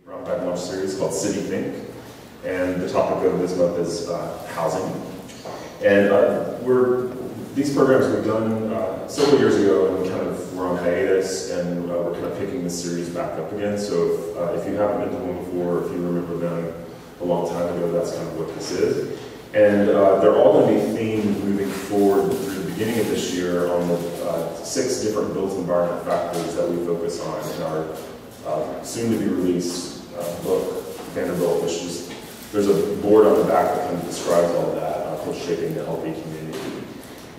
Around 5-month series called Civic, and the topic of this month is housing. And these programs were done several years ago, and we kind of were on hiatus, and we're kind of picking this series back up again. So if you haven't been to one before, if you remember them a long time ago, that's kind of what this is. And they're all going to be themed moving forward through the beginning of this year on the 6 different built environment factors that we focus on in our soon-to-be-released book, Vanderbilt, which is, there's a board on the back that kind of describes all of that, called Shaping the Healthy Community.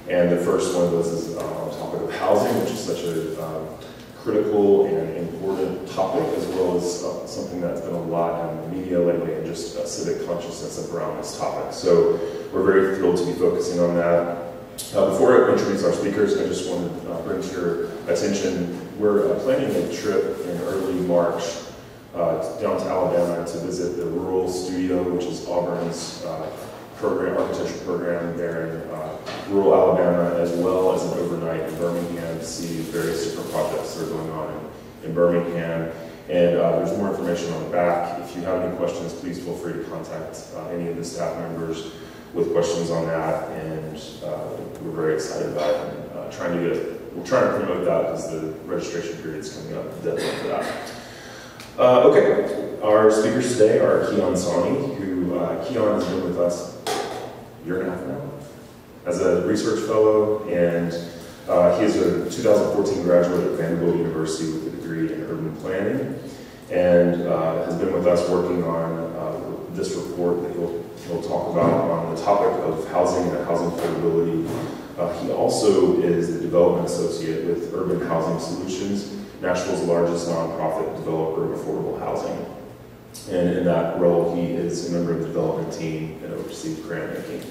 And the first one of those is on the topic of housing, which is such a critical and important topic, as well as something that's been a lot in the media lately, and just civic consciousness around this topic. So we're very thrilled to be focusing on that. Before I introduce our speakers, I just want to bring to your attention, we're planning a trip in early March down to Alabama to visit the Rural Studio, which is Auburn's architecture program there in rural Alabama, as well as an overnight in Birmingham to see various different projects that are going on in Birmingham. And there's more information on the back. If you have any questions, please feel free to contact any of the staff members with questions on that. And we're very excited about it, and we're trying to promote that as the registration period is coming up, the deadline for that. Okay, our speakers today are Keon Sani, who Keon has been with us a year and a half now as a research fellow, and he is a 2014 graduate at Vanderbilt University with a degree in urban planning, and has been with us working on this report that he'll talk about on the topic of housing and housing affordability. He also is the development associate with Urban Housing Solutions, Nashville's largest nonprofit developer of affordable housing. And in that role, he is a member of the development team and oversees grant making.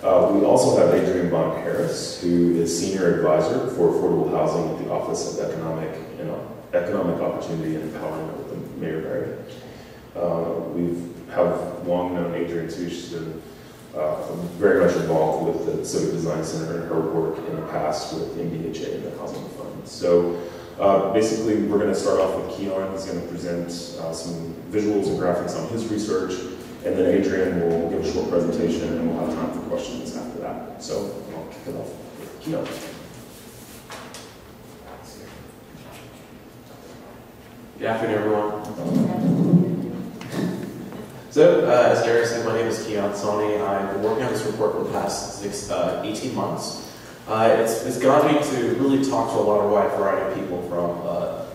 We also have Adrian Von Harris, who is Senior Advisor for Affordable Housing at the Office of Economic Opportunity and Empowerment with the Mayor area. We have long known Adrian too. She's been very much involved with the Civic Design Center and her work in the past with MBHA and the Housing Fund. So basically, we're going to start off with Keon. He's going to present some visuals and graphics on his research, and then Adrian will give a short presentation, and we'll have time for questions after that. So I'll kick it off with Keon. Good afternoon, everyone. So, as Gary said, my name is Keon Sani. I've been working on this report for the past 18 months. It's got me to really talk to a wide variety of people, from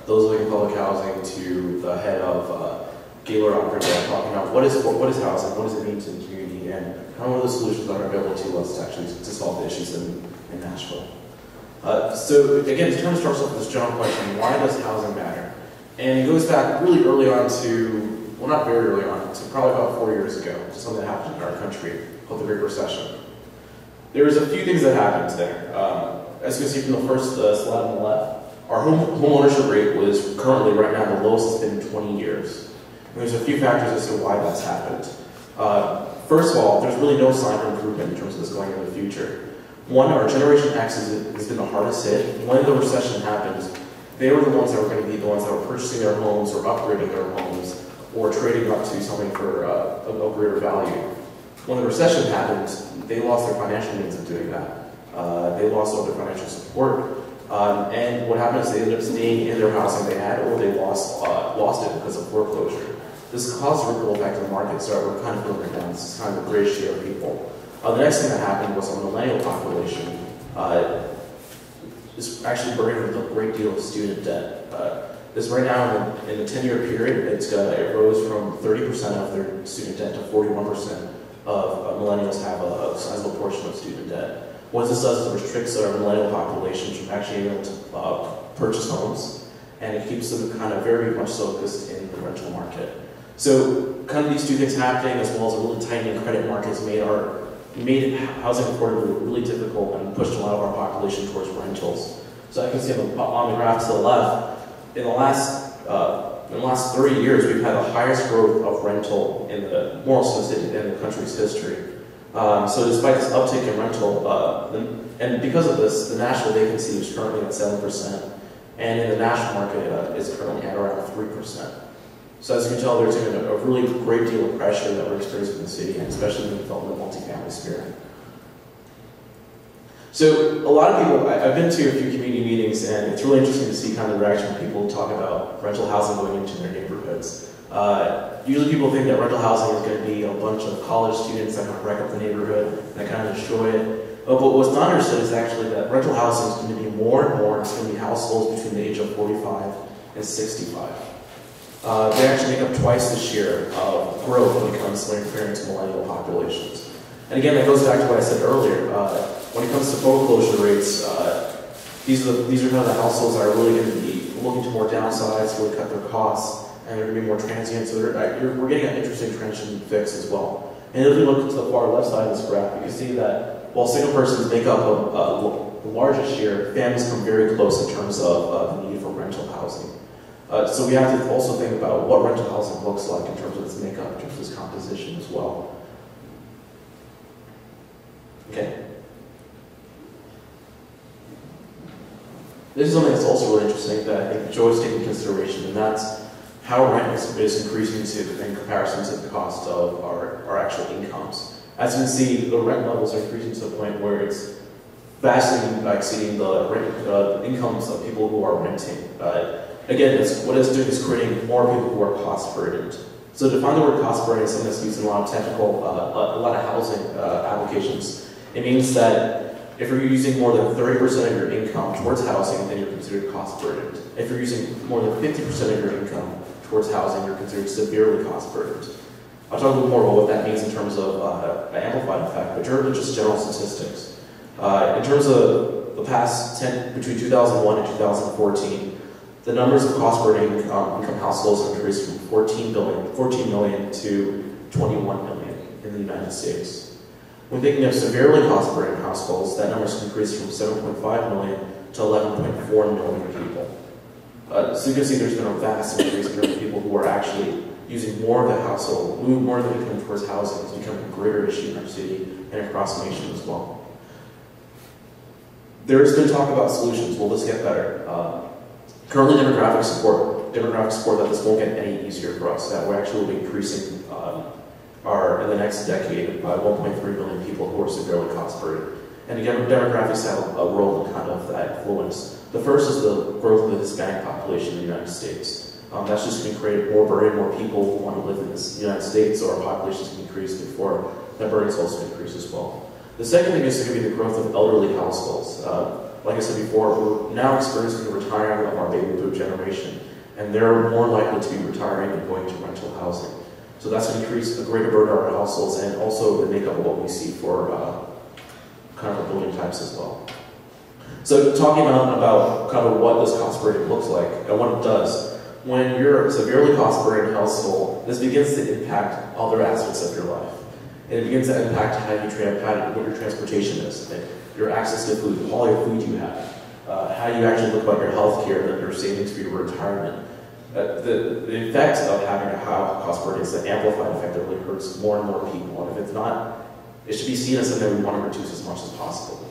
those living in public housing to the head of Gaylord Operator, talking about what is housing, what does it mean to the community, and kind of what are the solutions that are available to us to solve the issues in Nashville. So again, to kind of start off with this general question, why does housing matter? And it goes back really early on to, well, not very early on, to probably about 4 years ago, to something that happened in our country called the Great Recession. There was a few things that happened there. As you can see from the first slide on the left, our home ownership rate was currently right now the lowest it's been in 20 years. And there's a few factors as to why that's happened. First of all, there's really no sign of improvement in terms of this going into the future. One, our Generation X has been the hardest hit. When the recession happened, they were the ones that were going to be the ones that were purchasing their homes or upgrading their homes or trading up to something for a greater value. When the recession happened, they lost their financial means of doing that. They lost all their financial support. And what happened is they ended up staying in their housing they had, or they lost it because of foreclosure. This caused a ripple effect in the market, so we're kind of filtering down. This is kind of a gray share of people. The next thing that happened was the millennial population is actually burdened with a great deal of student debt. This right now, in the 10-year period, it rose from 30% of their student debt to 41% of millennials have a sizable portion of student debt. What this does is it restricts our millennial population from actually being able to purchase homes, and it keeps them kind of very much focused in the rental market. So kind of these two things happening, as well as a really tightening credit markets, made housing affordability really difficult and pushed a lot of our population towards rentals. So I can see on the graph to the left, in the last 30 years, we've had the highest growth of rental in the country's history. So despite this uptick in rental, and because of this, the national vacancy is currently at 7%, and in the national market, it's currently at around 3%. So as you can tell, there's a really great deal of pressure that we're experiencing in the city, and especially in the development of multifamily sphere. So a lot of people, I've been to a few community meetings, and it's really interesting to see kind of the reaction when people talk about rental housing going into their neighborhoods. Usually people think that rental housing is going to be a bunch of college students that kind of wreck up the neighborhood and kind of destroy it. But what's not understood is actually that rental housing is going to be more and more, it's going to be households between the age of 45 and 65. They actually make up twice the share of growth when it comes to comparing to millennial populations. And again, that goes back to what I said earlier. When it comes to foreclosure rates, these are kind of the households that are really going to be looking to more downsize, really cut their costs, and they're going to be more transient. So we're getting an interesting trend fix as well. And if we look to the far left side of this graph, you can see that while single persons make up the largest share, families come very close in terms of the need for rental housing. So we have to also think about what rental housing looks like in terms of its makeup, in terms of its composition as well. Okay. This is something that's also really interesting that I think Joy's taking into consideration, and that's how rent is increasing in comparison to the cost of our actual incomes. As you can see, the rent levels are increasing to the point where it's vastly exceeding the incomes of people who are renting. Again, what it's doing is creating more people who are cost burdened. So to define the word cost burdened is something that's used in a lot of technical, a lot of housing applications. It means that if you're using more than 30% of your income towards housing, then you're considered cost burdened. If you're using more than 50% of your income towards housing, you're considered severely cost burdened. I'll talk a little more about what that means in terms of an amplified effect, but in terms of just general statistics. In terms of the past between 2001 and 2014, the numbers of cost burdened income households have increased from 14 million to 21 million in the United States. When thinking of severely cost burdened households, that number has increased from 7.5 million to 11.4 million people. So you can see there's been a vast increase in terms of people who are actually using more of the household, more of the income towards housing. It's becoming a greater issue in our city and across the nation as well. There's been talk about solutions. Will this get better? Currently, demographic support that this won't get any easier for us, that we're actually will be increasing in the next decade by 1.3 million people who are severely cost burdened. And again, demographics have a role in kind of that influence. The first is the growth of the Hispanic population in the United States. That's just going to create more burden, more people who want to live in the United States, so our population is going to increase before that burden is also going to increase as well. The second thing is going to be the growth of elderly households. Like I said before, we're now experiencing the retiring of our baby boom generation, and they're more likely to be retiring and going to rental housing. So that's going to increase a greater burden on our households and also the makeup of what we see for kind of building types as well. So talking about kind of what this cost burden looks like and what it does. When you're a severely cost burdened household, this begins to impact other aspects of your life. And it begins to impact what your transportation is, your access to food, the quality of food you have, how you actually look about your health care, and your savings for your retirement. The effect of having a high cost burden is the amplified effect that really hurts more and more people. And if it's not, it should be seen as something that we want to reduce as much as possible.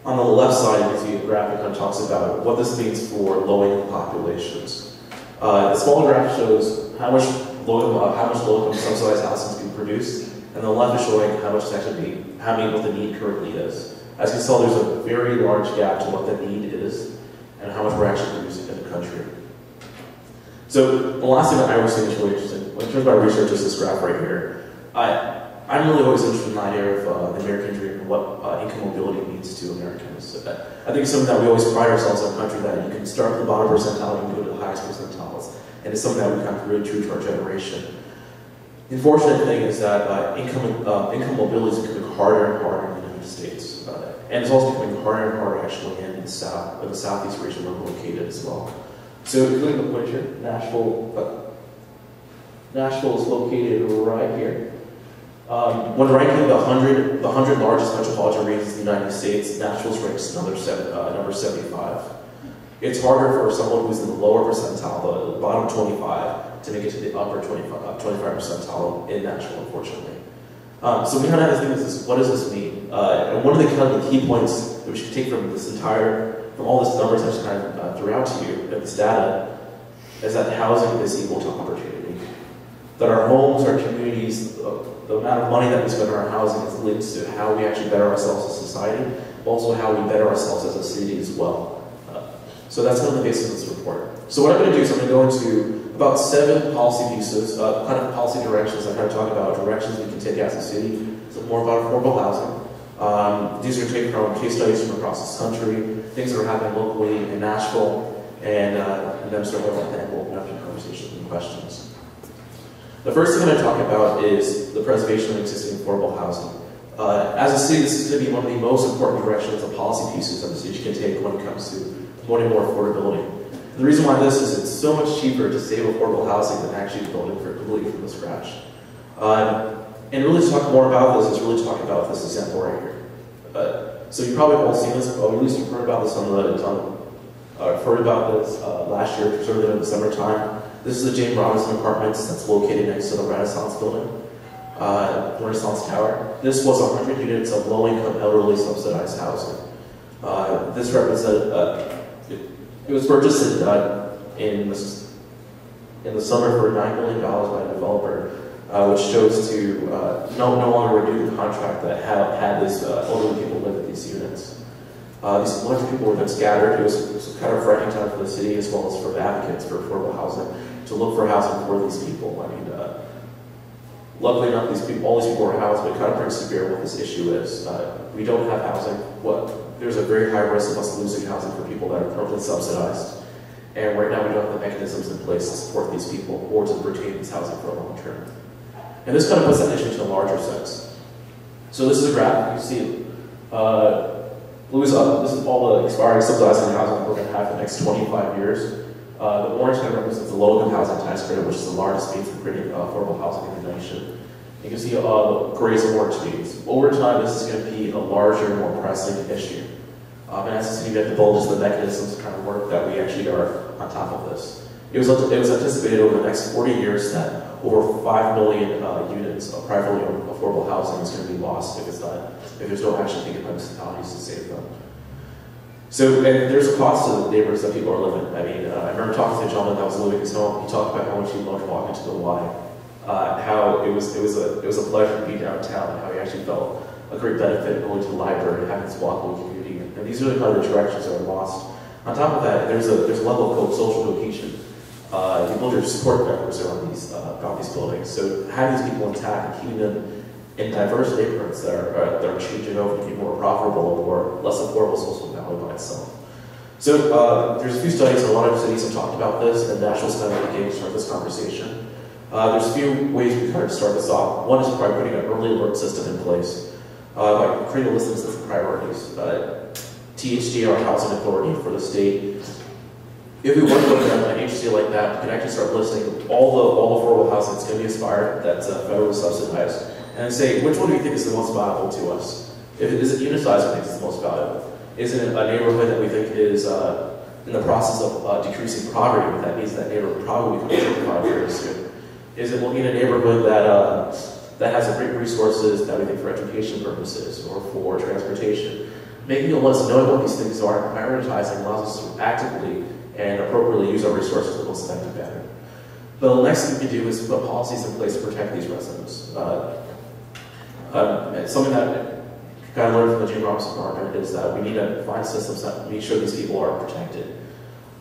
On the left side, you can see a graphic that talks about what this means for low-income populations. The smaller graph shows how much low-income subsidized housing can be produced, and the left is showing how much it's actually what the need currently is. As you can tell, there's a very large gap to what the need is and how much we're actually producing in the country. So the last thing that I was saying is really interesting. In terms of our research, is this graph right here. I'm really always interested in the idea of the American dream and what income mobility means to Americans. So I think it's something that we always pride ourselves in our country, that you can start at the bottom percentile and go to the highest percentiles. And it's something that we kind of really true to our generation. The unfortunate thing is that income mobility is becoming harder and harder in the United States. And it's also becoming harder and harder actually in the South, or the Southeast region where we're located as well. So if you look at the picture, Nashville is located right here. When ranking the 100 largest metropolitan regions in the United States, Nashville's ranks number 75. It's harder for someone who's in the lower percentile, the bottom 25, to make it to the upper 25 percentile in Nashville, unfortunately. So we kind of have to think this, what does this mean? And one of the kind of the key points that we should take from all this numbers I just kind of threw out to you, this data, is that housing is equal to opportunity. That our homes, our communities, the amount of money that we spend on our housing is linked to how we actually better ourselves as a society, but also how we better ourselves as a city as well. So that's kind of the basis of this report. So what I'm going to do is I'm going to go into about 7 policy pieces, kind of policy directions. I'm going to talk about directions we can take as a city, so more about affordable housing. These are taken from case studies from across this country, things that are happening locally in Nashville, and then sort of at the end we'll open up to conversations and questions. The first thing I'm going to talk about is the preservation of existing affordable housing. As a city, this is going to be one of the most important directions of policy pieces that the city can take when it comes to promoting more affordability. And the reason why this is it's so much cheaper to save affordable housing than actually building completely from the scratch. And really to talk more about this is really to talk about this example right here. So you probably have all seen this, or at least you've heard about this last year, sort of in the summertime. This is the James Robinson Apartments that's located next to the Renaissance building, Renaissance Tower. This was 100 units of low-income, elderly subsidized housing. This represented, it was purchased in the summer for $9 million by a developer, which shows to no longer renew the contract that had these elderly people live in these units. These large people were then scattered. It was kind of a frightening time for the city as well as for the advocates for affordable housing to look for housing for these people. I mean, luckily enough, all these people were housed, but it kind of brings to bear what this issue is. We don't have housing. There's a very high risk of us losing housing for people that are permanently subsidized. And right now we don't have the mechanisms in place to support these people or to retain this housing for a long term. And this kind of puts that issue into a larger sense. So this is a graph. You see, this is all the expiring subsidizing housing we're going to have for the next 25 years. The orange kind of represents the low-income housing tax credit, which is the largest means of creating affordable housing in the nation. You can see the grays and orange means. Over time, this is going to be a larger, more pressing issue. And as a city, we have to build just the mechanisms to kind of work that we actually are on top of this. It was anticipated over the next 40 years that over 5 million units of privately owned affordable housing is going to be lost if there's no action taken by municipalities to save them. So, and there's a cost to the neighborhoods that people are living. I mean, I remember talking to a gentleman that was living in his home. He talked about how much he loved walking to the Y, how it was a pleasure to be downtown, and how he actually felt a great benefit going to the library and having this walkable community. And these are the kind of directions that are lost. On top of that, there's a level of social cohesion. You build your support networks around these buildings. So having these people intact and keeping them in diverse neighborhoods that are changing over to be more profitable or less affordable social value by itself. So there's a few studies, and a lot of cities have talked about this, and Nashville's kind of beginning to start this conversation. There's a few ways we kind of start this off. One is by putting an early alert system in place, by creating a list of priorities. THD, our housing authority for the state, if we work with an agency like that, we can actually start listing all the affordable housing that's going to be aspired, that's federally subsidized, and say, which one do you think is the most valuable to us? Is it unit size we think is the most valuable? Is it a neighborhood that we think is in the process of decreasing poverty, but that means that neighborhood probably becomes gentrified very soon? Is it looking at a neighborhood that has great resources that we think for education purposes or for transportation? Making a list, knowing what these things are, and prioritizing allows us to actively and appropriately use our resources in the most effective manner. But the next thing we can do is put policies in place to protect these residents. Something that I kind of learned from the James Robinson Department is that we need to find systems that make sure these people are protected.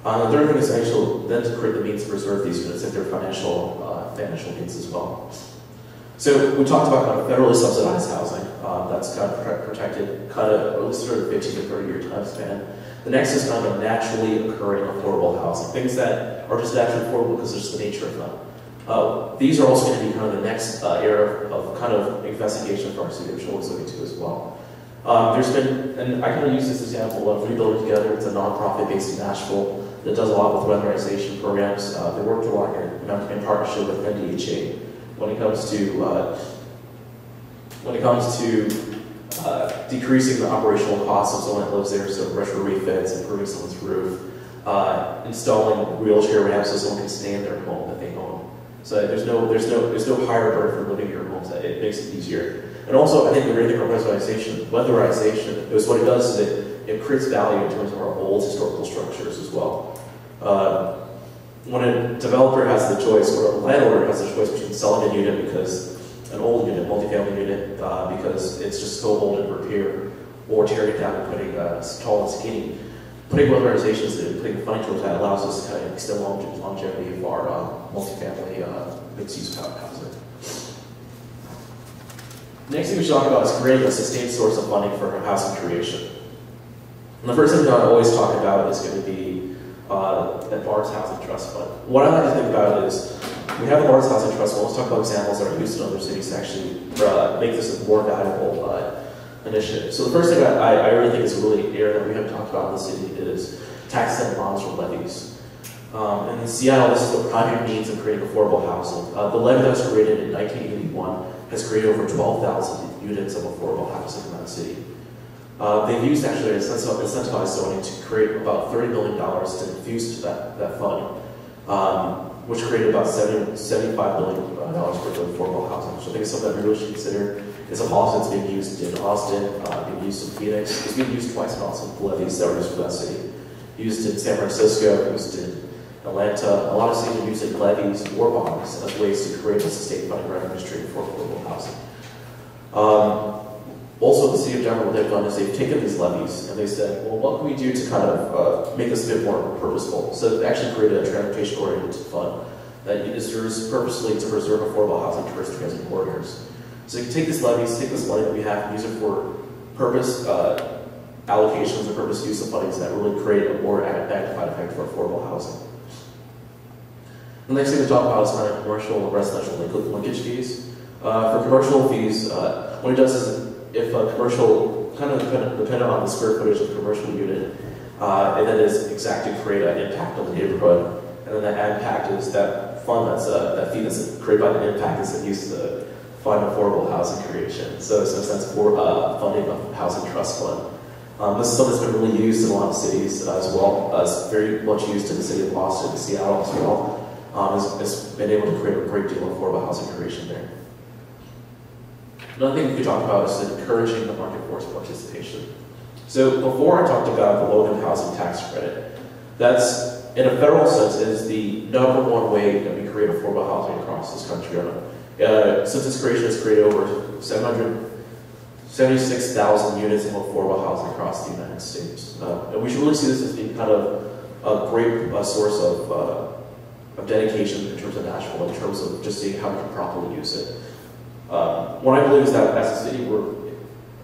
The third thing is actually then to create the means to preserve these units if they're financial means as well. So we talked about kind of federally subsidized housing that's kind of protected, kind of at least sort of 15 to 30 year time span. The next is kind of naturally occurring affordable housing, things that are just naturally affordable because it's just the nature of them. These are also going to be kind of the next era of kind of investigation for our city, which we're always looking to as well. There's been, and I kind of use this example of Rebuilding Together. It's a nonprofit based in Nashville that does a lot with weatherization programs. They work a lot in partnership with NDHA when it comes to decreasing the operational costs of someone that lives there, so retro refits, improving someone's roof, installing wheelchair ramps so someone can stay in their home that they own. So there's no higher burden for living in your homes. It makes it easier. And also, I think the great thing about weatherization is what it does is it creates value in terms of our old historical structures as well. One when a developer has the choice, or a landlord has the choice between selling a unit because an old unit, multifamily unit, because it's just so old in repair, or tearing it down and putting tall and skinny, putting modernizations and putting funding towards that allows us to kind of extend longevity of our multifamily mixed-use housing. Next thing we should talk about is creating a sustained source of funding for housing creation. And the first thing that I always talk about is going to be the Barnes Housing Trust Fund. What I like to think about is, we have the Barnes Housing Trust Fund. Let's talk about examples that are used in other cities to actually make this a more valuable initiative. So the first thing I really think is a really area that we haven't talked about in the city is taxes and bonds or levies. In Seattle, this is the primary means of creating affordable housing. The levy that was created in 1981 has created over 12,000 units of affordable housing in that city. They've used actually incentivized zoning to create about $30 million to infuse to that fund, which created about $75 billion worth of affordable housing, which I think is something that we really should consider. It's a policy that's being used in Austin, being used in Phoenix. It's being used twice in Austin, the levies that were used for that city. Used in San Francisco, used in Atlanta. A lot of cities are using levies or bonds as ways to create a sustained funding revenue stream for affordable housing. Also, the city of Denver, what they've done is they've taken these levies and they said, well, what can we do to kind of make this a bit more purposeful? So they've actually created a transportation-oriented fund that is purposely to preserve affordable housing towards transit corridors. So you can take these levies, take this money that we have, and use it for purpose allocations and purpose use of fundings that really create a more magnified effect for affordable housing. The next thing to talk about is kind of commercial and residential linkage fees. For commercial fees, what it does is if a commercial, kind of dependent on the square footage of the commercial unit, and then is exacted to create an impact on the neighborhood, and then that impact is that fund that fee that's created by the impact is then used to fund affordable housing creation. So it's in a sense for funding of housing trust fund. This is something that's been really used in a lot of cities as well. It's very much used in the city of Boston and Seattle as well. It's been able to create a great deal of affordable housing creation there. Another thing we could talk about is encouraging the market force participation. So before I talked about the low-income housing tax credit, that's, in a federal sense, is the #1 way that we create affordable housing across this country. Since its creation, it's created over 776,000 units of affordable housing across the United States. And we should really see this as being kind of a great source of dedication in terms of Nashville, in terms of just seeing how we can properly use it. What I believe is that as a city,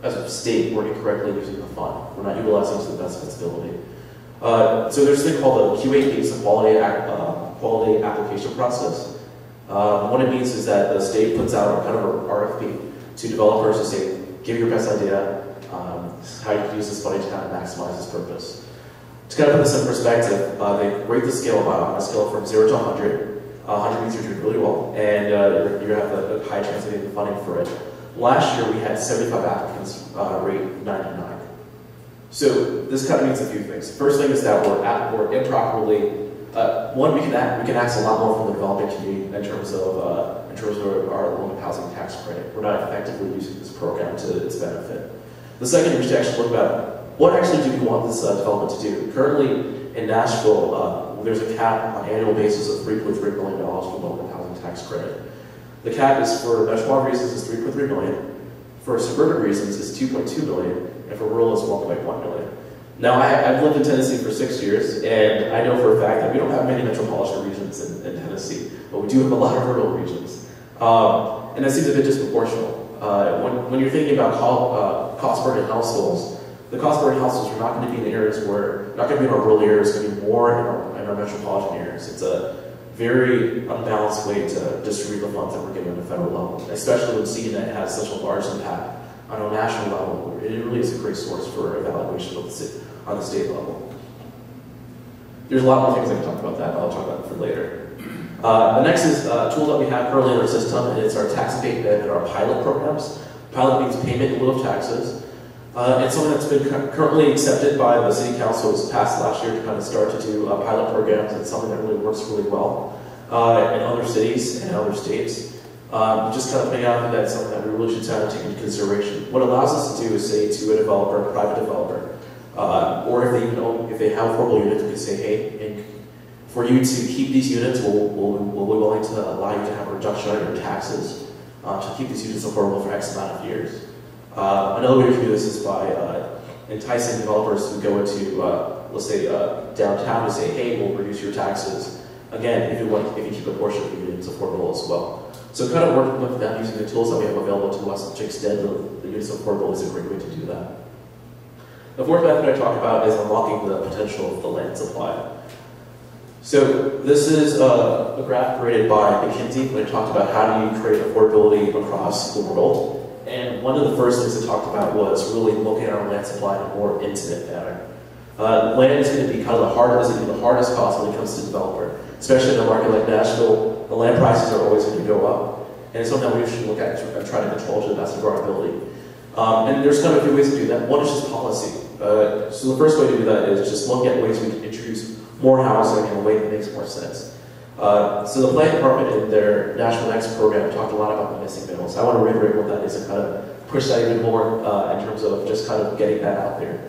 as a state, we're incorrectly using the fund. We're not utilizing it to the best of its ability. So there's a thing called the QAP, it's a quality application process. What it means is that the state puts out kind of an RFP to developers to say, give your best idea, how you can use this money to kind of maximize its purpose. To kind of put this in perspective, they rate the scale on a scale from 0 to 100. 100 means you're doing really well, and you have a high chance of getting the funding for it. Last year, we had 75 applicants, rate 99. So this kind of means a few things. First thing is that we're improperly. One, we can ask a lot more from the development community in terms of our low-income housing tax credit. We're not effectively using this program to its benefit. The second, we should actually look at what actually do we want this development to do. Currently in Nashville, there's a cap on an annual basis of $3.3 million for low-income housing tax credit. The cap is for metropolitan reasons is $3.3 million. For suburban reasons is $2.2 million, and for rural is $1.1 million. Now, I've lived in Tennessee for 6 years, and I know for a fact that we don't have many metropolitan regions in Tennessee, but we do have a lot of rural regions. And that seems a bit disproportional. When you're thinking about cost-burden households, the cost-burden households are not going to be in the areas where, not going to be in our rural areas, it's going to be more in our metropolitan areas. It's a very unbalanced way to distribute the funds that we're getting on the federal level, especially when seeing that it has such a large impact on a national level. It really is a great source for evaluation of on the state level. There's a lot more things I can talk about that, but I'll talk about it for later. The next is a tool that we have currently in our system, and it's our tax abatement and our pilot programs. Pilot means payment in lieu of taxes. It's something that's been currently accepted by the city council. It was passed last year to kind of start to do pilot programs. It's something that really works really well in other cities and other states. Just kind of putting out that it's something that we really should take into consideration. What it allows us to do is say to a developer, a private developer, or if they have affordable units, we can say, hey, For you to keep these units, we'll be willing to allow you to have a reduction on your taxes to keep these units affordable for X amount of years. Another way to do this is by enticing developers to go into, let's say, downtown to say, hey, we'll reduce your taxes. Again, if you keep a portion of your units affordable as well. So kind of working with them using the tools that we have available to us to extend the units affordable is a great way to do that. The fourth method I talk about is unlocking the potential of the land supply. So this is a graph created by McKinsey when it talked about how do you create affordability across the world. And one of the first things it talked about was really looking at our land supply in a more intimate manner. Land is going to be kind of the hardest cost when it comes to developer, especially in a market like Nashville. The land prices are always going to go up, and it's something that we should look at and try to control to the best of our ability. And there's kind of a few ways to do that. One is just policy. So the first way to do that is just look at ways we can introduce more housing in a way that makes more sense. So the Planning Department in their National Next program talked a lot about the missing middle. So I want to reiterate what that is and kind of push that even more in terms of just kind of getting that out there.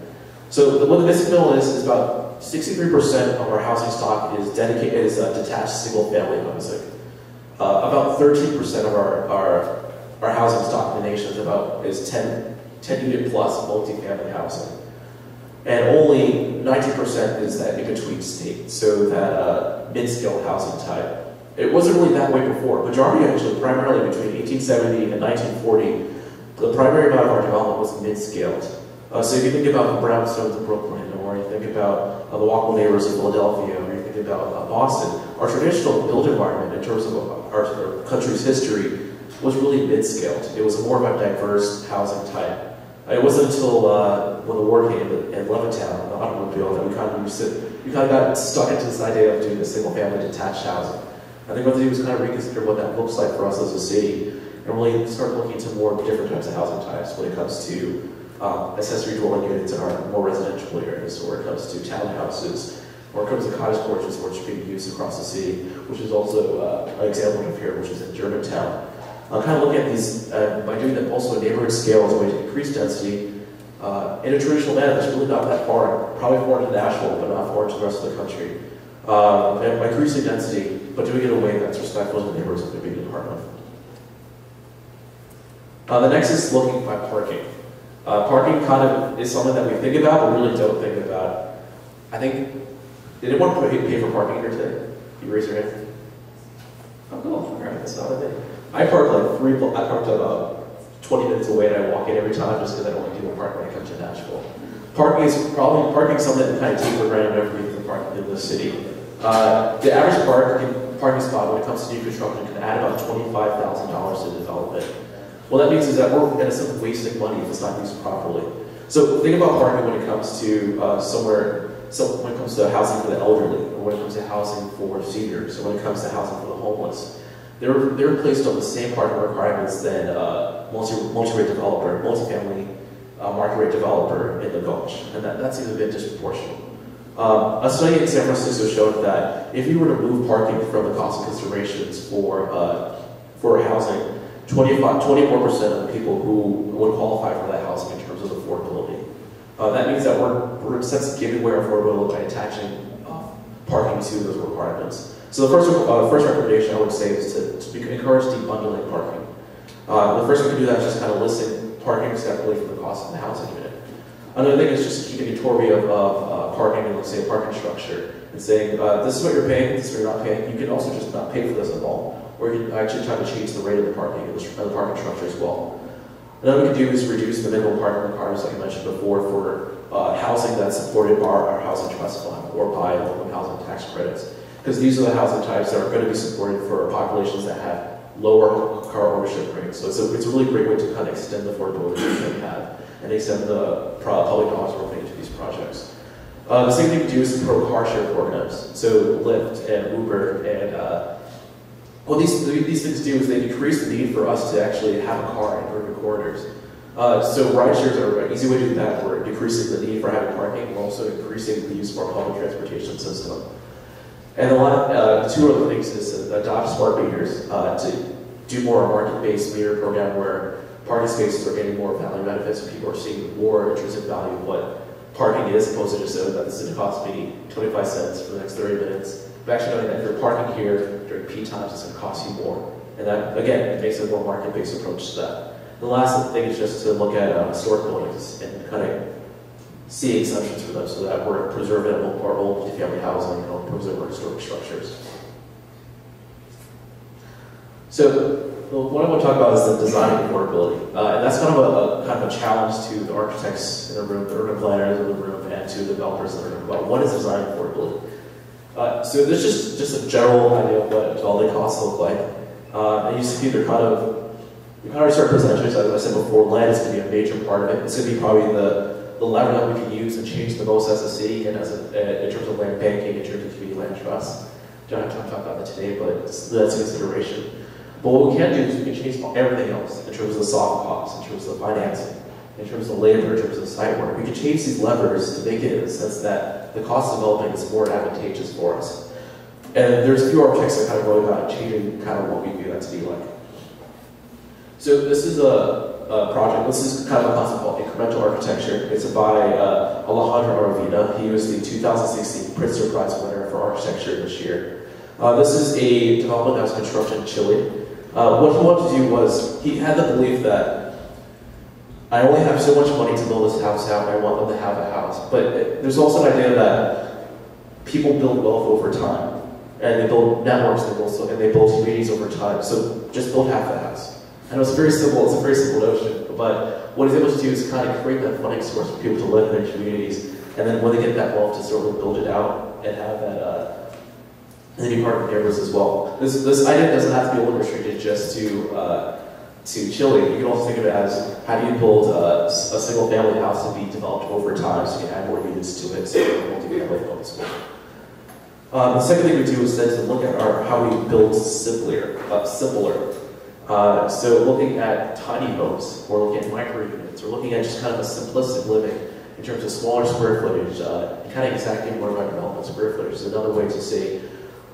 So what the missing middle is about 63% of our housing stock is detached single-family housing. About 13% of our housing stock in the nation is 10 unit plus multifamily housing. And only 19% is that in-between state, so that mid-scale housing type. It wasn't really that way before. Majority actually, primarily between 1870 and 1940, the primary amount of our development was mid-scaled. So if you think about the brownstones of Brooklyn, or you think about the walkable neighborhoods of Philadelphia, or you think about Boston, our traditional built environment in terms of our country's history was really mid-scaled. It was more of a diverse housing type. It wasn't until when the war came in Levittown, the automobile, that we kind of got stuck into this idea of doing a single-family detached housing. I think what they do is kind of reconsider what that looks like for us as a city, and really start looking into more different types of housing types when it comes to accessory dwelling units in our more residential areas, or it comes to townhouses, or it comes to cottage porches, which are being used across the city, which is also an example of here, which is in Germantown. Kind of looking at these, by doing them also at neighborhood scale as a way to increase density in a traditional manner that's really not that far, probably foreign to Nashville, but not foreign to the rest of the country. And by increasing density, but doing it in a way that's respectful to the neighborhoods that they're being a part of. The next is looking at parking. Parking kind of is something that we think about, but really don't think about. I think, did anyone pay for parking here today? You raise your hand. Oh, cool. All right, that's not a thing. I park like I parked about 20 minutes away, and I walk in every time just because I don't like people park when I come to Nashville. Parking is something that kind of take for granted whenever we can park in the city. The average parking spot when it comes to new construction can add about $25,000 to development. What that means is that we're in a sense wasting money if it's not used properly. So think about parking when it comes to when it comes to housing for the elderly, or when it comes to housing for seniors, or when it comes to housing for the homeless. They're placed on the same parking requirements than multi-rate developer, multifamily market rate developer in the Gulch, and that seems a bit disproportionate. A study in San Francisco showed that if you were to move parking from the cost of considerations for housing, 24% of the people who would qualify for that housing in terms of affordability. That means that we're in a sense giving away our affordability by attaching parking to those requirements. So the first recommendation I would say is to encourage debundling parking. The first way to do that is just kind of listing parking separately from the cost of the housing unit. Another thing is just keeping inventory of parking in, let's say, a parking structure, and saying, this is what you're paying, this is what you're not paying. You can also just not pay for this at all, or you can actually try to change the rate of the parking and the parking structure as well. Another we can do is reduce the minimum parking requirements, like I mentioned before, for housing that's supported by our housing trust fund or by local housing tax credits. Because these are the housing types that are going to be supported for populations that have lower car ownership rates. So it's a really great way to kind of extend the affordability that we have and extend the public dollars we're putting into these projects. The same thing we do is pro-car share programs. So Lyft and Uber and what these things do is they decrease the need for us to actually have a car in urban corridors. So ride shares are an easy way to do that. We're decreasing the need for having parking. We're also increasing the use of our public transportation system. And two other things is to adopt smart meters, to do more market-based meter program where parking spaces are getting more value benefits and people are seeing more intrinsic value of what parking is, opposed to just that it's going to cost me 25 cents for the next 30 minutes but actually knowing that if you're parking here during peak times, it's going to cost you more. And that, again, it makes a more market-based approach to that. The last thing is just to look at historic buildings and kind of see exceptions for them so that we're preserving our old multifamily housing and preserve our historic structures. So what I want to talk about is the design affordability. And that's kind of a challenge to the architects in the room, the urban planners in the room, and to the developers in the room about what is design affordability. So there's just a general idea of what development costs look like. And you see they're kind of certain percentages. As I said before, land is going to be a major part of it. It's going to be probably the lever that we can use and change the most as a city and in terms of land banking, in terms of community land trust. Don't have time to talk about that today, but that's a consideration. But what we can do is we can change everything else in terms of the soft costs, in terms of financing, in terms of labor, in terms of site work. We can change these levers to make it in the sense that the cost of development is more advantageous for us. And there's a few architects that kind of go about changing kind of what we view that to be like. So this is a project, this is kind of a concept called incremental architecture. It's by Alejandro Aravena. He was the 2016 Pritzker Prize winner for architecture this year. This is a development that was constructed in Chile. What he wanted to do was, he had the belief that I only have so much money to build this house out, and I want them to have a house. But there's also an idea that people build wealth over time, and they build networks, and they build communities over time. So just build half the house. I know it's very simple, it's a very simple notion, but what he's able to do is kind of create that funding source for people to live in their communities, and then when they get that wealth to sort of build it out and have that, and then be part of the neighborhoods as well. This idea doesn't have to be only restricted just to Chile. You can also think of it as how do you build a single family house to be developed over time so you can add more units to it so you can multi-family homes. The second thing we do is then to look at how we build simpler. So looking at tiny homes, or looking at micro units, or looking at just kind of a simplistic living in terms of smaller square footage, kind of exactly more about development square footage is another way to say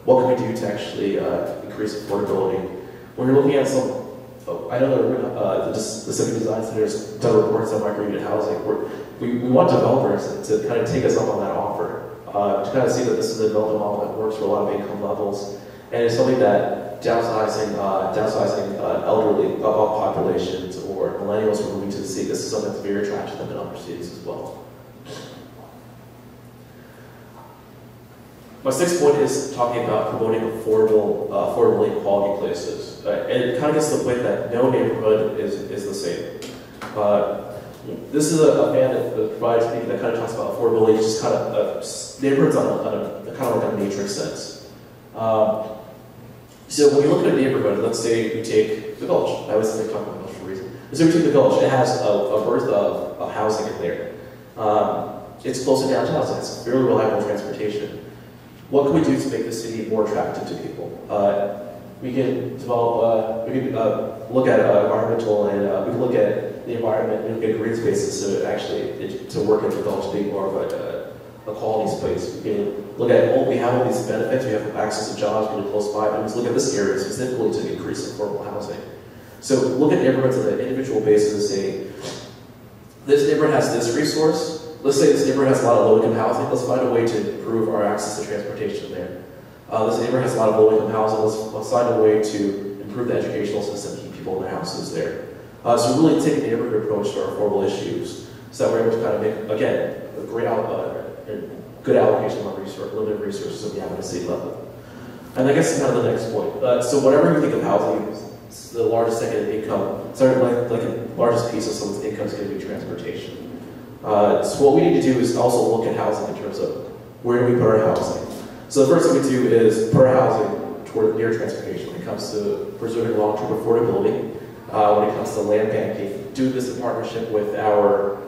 what can we do to actually increase affordability. When you're looking at I know the Civic Design Center's done reports on micro unit housing. We want developers to kind of take us up on that offer, to kind of see that this is a development model that works for a lot of income levels, and it's something that downsizing elderly populations or millennials who are moving to the city, this is something that's very attractive to them in other cities as well. My sixth point is talking about promoting affordable and quality places. And it kind of gets to the point that no neighborhood is the same. This is a fan that provides me that kind of talks about affordability, just kind of neighborhoods on a kind of like a matrix sense. So when you look at a neighborhood, let's say we take the Village. I was talking about the Village for a reason. So we take the Village. It has a birth of housing in there. It's close to downtown, so it's fairly reliable transportation. What can we do to make the city more attractive to people? We can develop, look at environmental, and we can look at the environment, and look at green spaces so to work in the Village to be more of a quality space. We can look at, we have all these benefits, we have access to jobs really close by, but let's look at this area specifically to increase affordable housing. So look at neighborhoods on an individual basis and say, this neighborhood has this resource. Let's say this neighborhood has a lot of low-income housing. Let's find a way to improve our access to transportation there. This neighborhood has a lot of low-income housing. Let's find a way to improve the educational system and keep people in their houses there. So really take a neighborhood approach to our affordable issues so that we're able to kind of make, again, a great good allocation of our limited resources that we have at a city level. And I guess that's kind of the next point. So whenever you think of housing, the largest second income, like the largest piece of someone's income is going to be transportation. So what we need to do is also look at housing in terms of where do we put our housing. So the first thing we do is put our housing toward near transportation when it comes to preserving long-term affordability, when it comes to land banking. Do this in partnership with our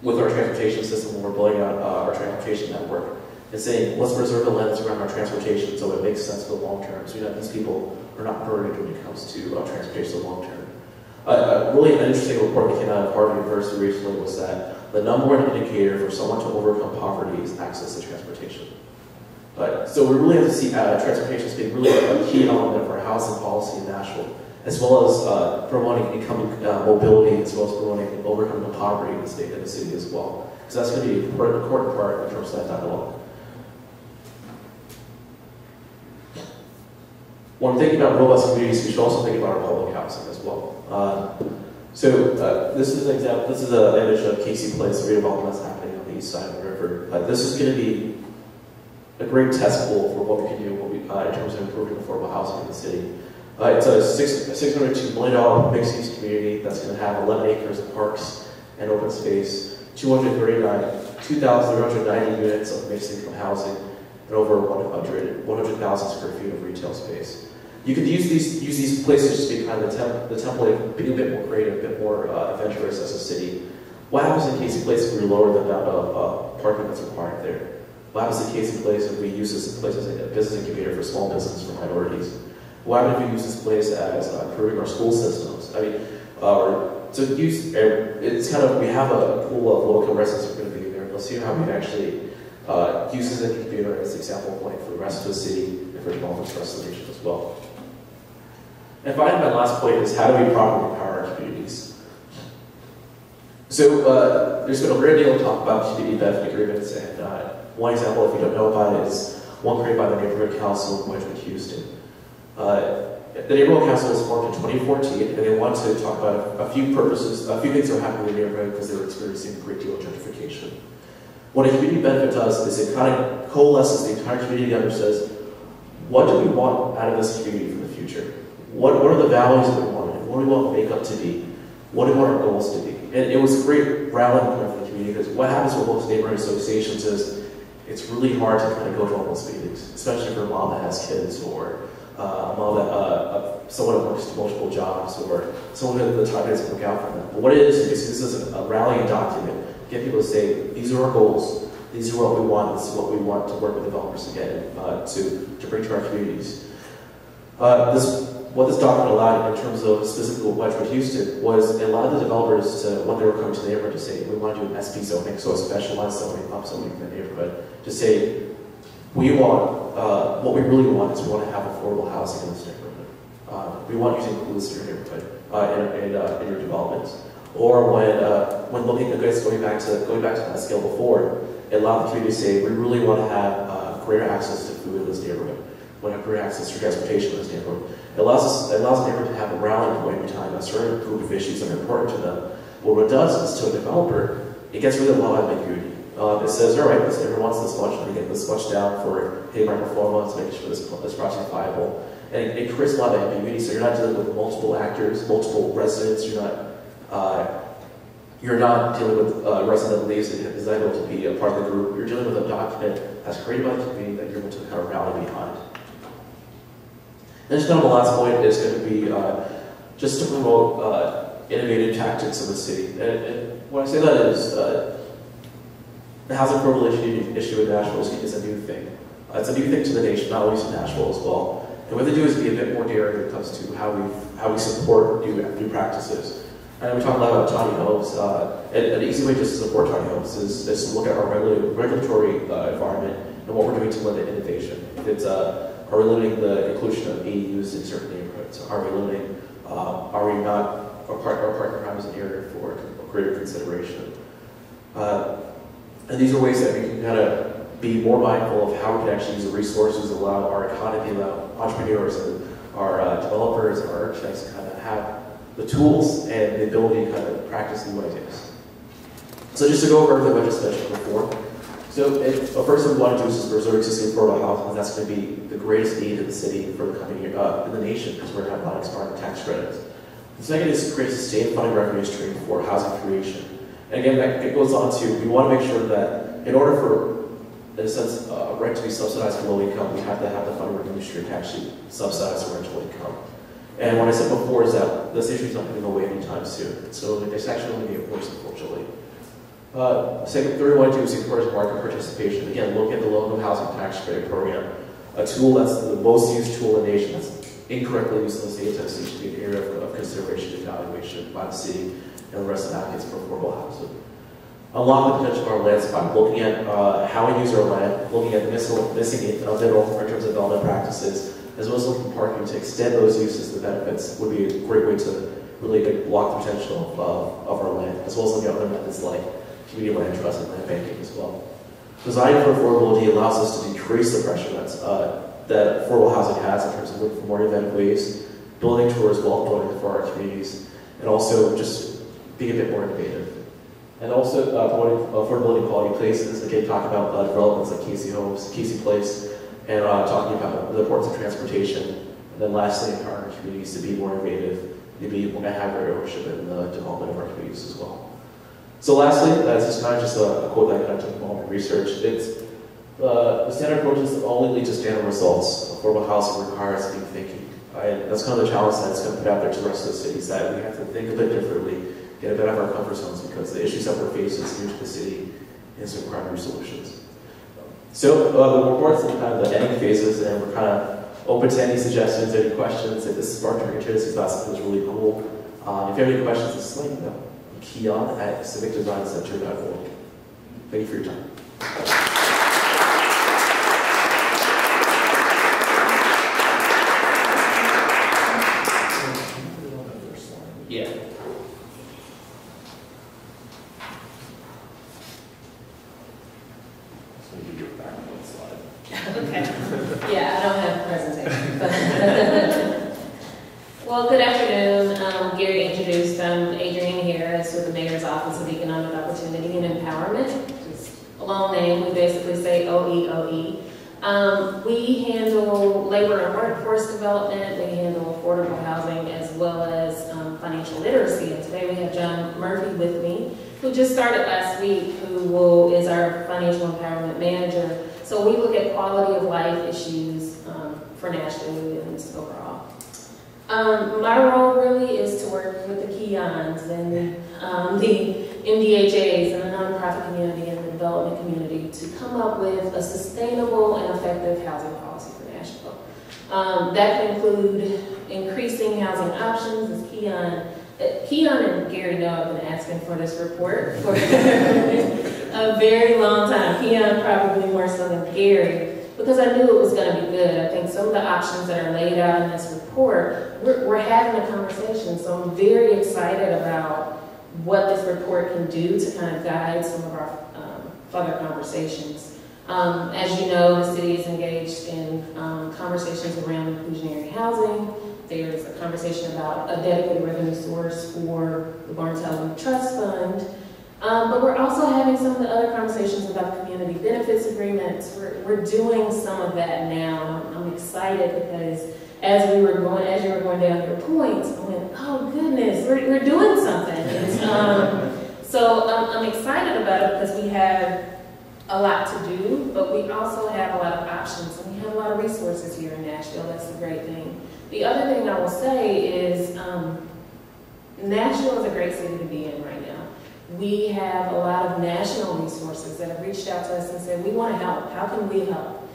transportation system when we're building out our transportation network, and saying let's preserve the land that's around our transportation so it makes sense for the long term, so that these people are not burdened when it comes to transportation in the long term. Really an interesting report that came out of Harvard University recently was that the number one indicator for someone to overcome poverty is access to transportation. So we really have to see transportation as being really a key element of our housing policy in Nashville, as well as promoting income mobility, as well as promoting overcoming poverty in the state and the city as well. So that's going to be an important part in terms of that dialogue. when we're thinking about robust communities, we should also think about our public housing as well. This is an example. This is an image of Casey Place, the redevelopment that's happening on the east side of the river. This is going to be a great test pool for what we can do in terms of improving affordable housing in the city. It's a $602 million mixed-use community that's going to have 11 acres of parks and open space, 2,390 units of mixed-income housing, and over 100,000 square feet of retail space. You could use these places to be kind of the template of being a bit more creative, a bit more adventurous as a city. What happens in Casey Place if we lower the amount of parking that's required there? What happens in Casey Place if we use this place as a business incubator for small business for minorities? What happens if we use this place as improving our school systems? I mean, it's kind of, we have a pool of local residents who are going to be there. Let's see how we can actually use this incubator as an example point for the rest of the city and for development for the rest of the nation as well. And finally, my last point is how do we properly empower our communities? So there's been a great deal of talk about community benefit agreements, and one example, if you don't know about it, is one created by the Neighborhood Council in Wedgwood, Houston. The Neighborhood Council was formed in 2014, and they wanted to talk about a few things that were happening in the neighborhood because they were experiencing a great deal of gentrification. What a community benefit does is it kind of coalesces the entire community together and says, what do we want out of this community for the future? What are the values that we want? What do we want makeup to be? What do we want our goals to be? And it was a great rallying point for the community because what happens with most neighborhood associations is it's really hard to kind of go to all those meetings, especially for a mom that has kids or a mom that, someone that works multiple jobs or someone that the time doesn't work out for them. But what it is this is a rallying document. Get people to say, these are our goals, these are what we want, this is what we want to work with developers to get to bring to our communities. What this document allowed in terms of specifically Wedgwood, Houston, was it allowed the developers to, when they were coming to the neighborhood, to say, we want to do an SP zoning, so a specialized zoning, up zoning in the neighborhood, to say, we want, what we really want is we want to have affordable housing in this neighborhood. We want you to include this in your neighborhood, in your developments. Or when looking at this, going back to that scale before, it allowed the community to say, we really want to have greater access to food in this neighborhood. We want to have greater access to transportation in this neighborhood. It allows the neighborhood to have a rallying point every time a certain group of issues that are important to them. But what it does is, to a developer, it gets rid of a lot of ambiguity. It says, all right, this neighborhood wants this much, let me get this much down for pay by performance, making sure this project is viable. And it creates a lot of ambiguity, so you're not dealing with multiple actors, multiple residents, you're not dealing with a resident that leaves and is able to be a part of the group. You're dealing with a document that's created by the community that you're able to kind of rally behind. And just kind of the last point is going to be just to promote innovative tactics in the city. And when I say that is, the housing affordable issue in Nashville is a new thing. It's a new thing to the nation, not only to Nashville as well. And what they do is be a bit more daring when it comes to how we support new practices. And we talk a lot about tiny homes. An easy way just to support tiny homes is to look at our regulatory environment and what we're doing to limit innovation. Are we limiting the inclusion of ADUs in certain neighborhoods? Are we limiting, are partner crimes an area for greater consideration? And these are ways that we can kind of be more mindful of how we can actually use the resources, allow our economy, allow entrepreneurs and our developers and our architects to kind of have the tools and the ability to kind of practice new ideas. So just to go over everything I just mentioned before. So the first thing we want to do is just preserve existing affordable housing. That's going to be the greatest need in the city for the coming year, in the nation, because we're going to have a lot of expiring tax credits. The second is to create a sustained funding revenue stream for housing creation. And again, it goes on to, we want to make sure that in order for, in a sense, rent to be subsidized for low income, we have to have the funding revenue stream to actually subsidize the rental income. And what I said before is that this issue is not going to go away anytime soon. So it's actually only getting worse, unfortunately. Third we want to do is encourage market participation. Again, look at the local housing tax credit program, a tool that's the most used tool in the nation that's incorrectly used in the state of Tennessee should be an area of consideration and evaluation by the city and the rest of the advocates for affordable housing. Unlock the potential of our lands by looking at how we use our land, looking at the missing middle in terms of development practices, as well as looking at parking to extend those uses, the benefits would be a great way to really block the potential of our land, as well as looking at other methods like community land trust and land banking as well. Design for affordability allows us to decrease the pressure that affordable housing has in terms of looking for more innovative ways, building towards wealth building for our communities, and also just being a bit more innovative. And also promoting affordability quality places, again talking about developments like Casey Homes, Casey Place, and talking about the importance of transportation. And then lastly, empowering our communities to be more innovative, to be able to have their ownership in the development of our communities as well. So lastly, that's just kind of just a quote that I kind of took from all my research. It's the standard approaches only lead to standard results. Affordable housing requires deep thinking. That's kind of the challenge that's going to put out there to the rest of the cities, that we have to think a bit differently, get a bit out of our comfort zones, because the issues that we're facing is new to the city and some primary solutions. So the report's in kind of the ending phases, and we're kind of open to any suggestions, any questions. If this sparked your interest, if you thought something was really cool, if you have any questions, just let me know. Keon at civicdesigncenter.org. Thank you for your time. Yeah. So you get back on one slide. Okay. Yeah, I don't have a presentation. But well, good afternoon. Gary introduced Adrienne Harris with the Mayor's Office of Economic Opportunity and Empowerment. Just a long name, we basically say OEOE. We handle labor and workforce development, we handle affordable housing, as well as financial literacy. And today we have John Murphy with me, who just started last week, who is our financial empowerment manager. So we look at quality of life issues for Nashvilleans overall. My role really is to work with the Keons and the MDHAs and the nonprofit community and the development community to come up with a sustainable and effective housing policy for Nashville. That can include increasing housing options, as Keon and Gary know I've been asking for this report for a very long time. Keon probably more so than Gary, because I knew it was going to be good. I think some of the options that are laid out in this report, we're having a conversation, so I'm very excited about what this report can do to kind of guide some of our further conversations. As you know, the city is engaged in conversations around inclusionary housing. There's a conversation about a dedicated revenue source for the Barnes Housing Trust Fund. But we're also having some of the other conversations about community benefits agreements. We're doing some of that now. I'm excited because as you were going down your points, I went, oh goodness, we're doing something. So I'm excited about it because we have a lot to do, but we also have a lot of options, and we have a lot of resources here in Nashville. That's the great thing. The other thing I will say is Nashville is a great city to be in right now. We have a lot of national resources that have reached out to us and said, we want to help. How can we help?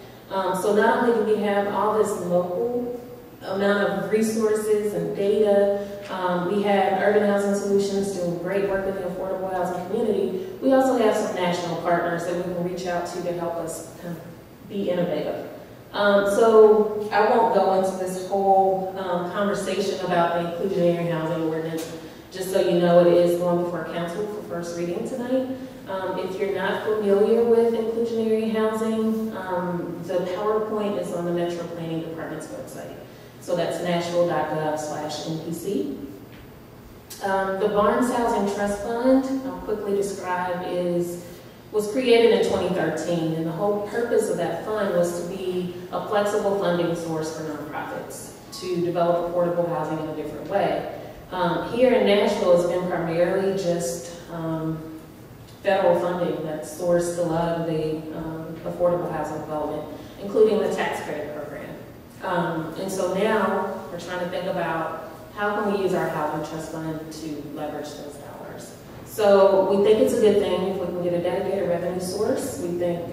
So not only do we have all this local amount of resources and data, we have Urban Housing Solutions doing great work with the affordable housing community. We also have some national partners that we can reach out to help us kind of be innovative. So I won't go into this whole conversation about the inclusionary housing ordinance. Just so you know, it is going before council for first reading tonight. If you're not familiar with inclusionary housing, the PowerPoint is on the Metro Planning Department's website. So that's nashville.gov/NPC. The Barnes Housing Trust Fund, I'll quickly describe, was created in 2013, and the whole purpose of that fund was to be a flexible funding source for nonprofits to develop affordable housing in a different way. Here in Nashville, it's been primarily just federal funding that's sourced a lot of the affordable housing development, including the tax credit program. And so now we're trying to think about how can we use our housing trust fund to leverage those dollars. So we think it's a good thing if we can get a dedicated revenue source. We think,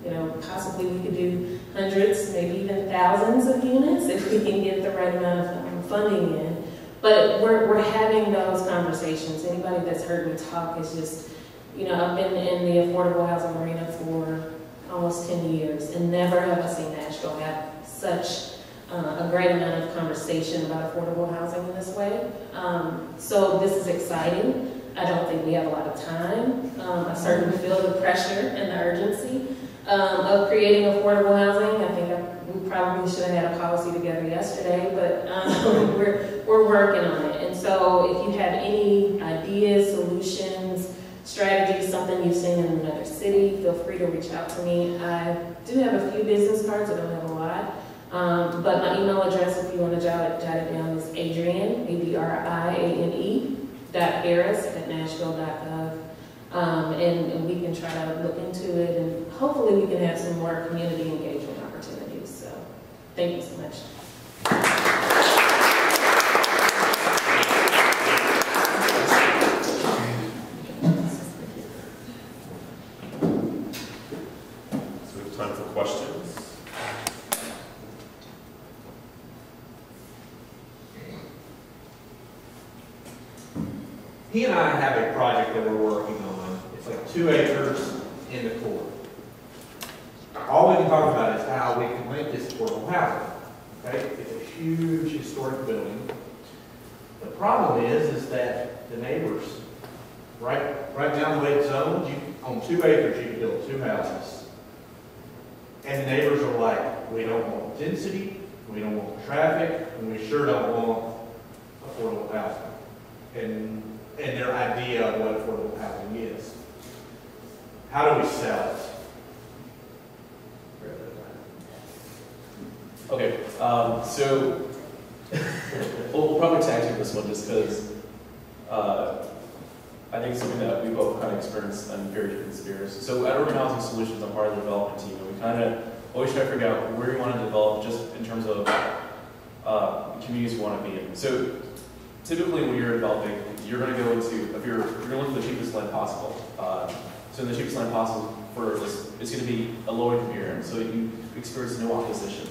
you know, possibly we could do hundreds, maybe even thousands of units if we can get the right amount of funding in. But we're having those conversations. Anybody that's heard me talk is just, you know, I've been in the affordable housing arena for almost 10 years, and never have I seen Nashville have such a great amount of conversation about affordable housing in this way. So this is exciting. I don't think we have a lot of time. I certainly feel the pressure and the urgency of creating affordable housing. I think we probably should have had a policy together yesterday, but we're working on it. And so if you have any ideas, solutions, strategies, something you've seen in another city, feel free to reach out to me. I do have a few business cards, I don't have a lot. But my email address, if you want to jot it down, is Adrienne, ADRIANE, .harris@nashville.gov. And we can try to look into it, and hopefully we can have some more community engagement opportunities. So thank you so much. So we have time for questions. He and I have a project that we're working on. It's like 2 acres in the core. All we can talk about is how we can link this affordable housing. Okay? It's a huge historic building. The problem is that the neighbors, right down the way it's zoned, on 2 acres you can build 2 houses. And the neighbors are like, we don't want density, we don't want traffic, and we sure don't want affordable housing. And their idea of what affordable housing is. How do we sell it? Okay, so we'll probably tag team this one just because I think it's something that we both kind of experienced in very different spheres. So at Urban Housing Solutions, I'm part of the development team, and we kind of always try to figure out where we want to develop just in terms of communities we want to be in. So typically when you're developing, you're going to go into, if you're going to look for the cheapest land possible. So the cheapest land possible for this, it's going to be a low-income area, so you experience no opposition.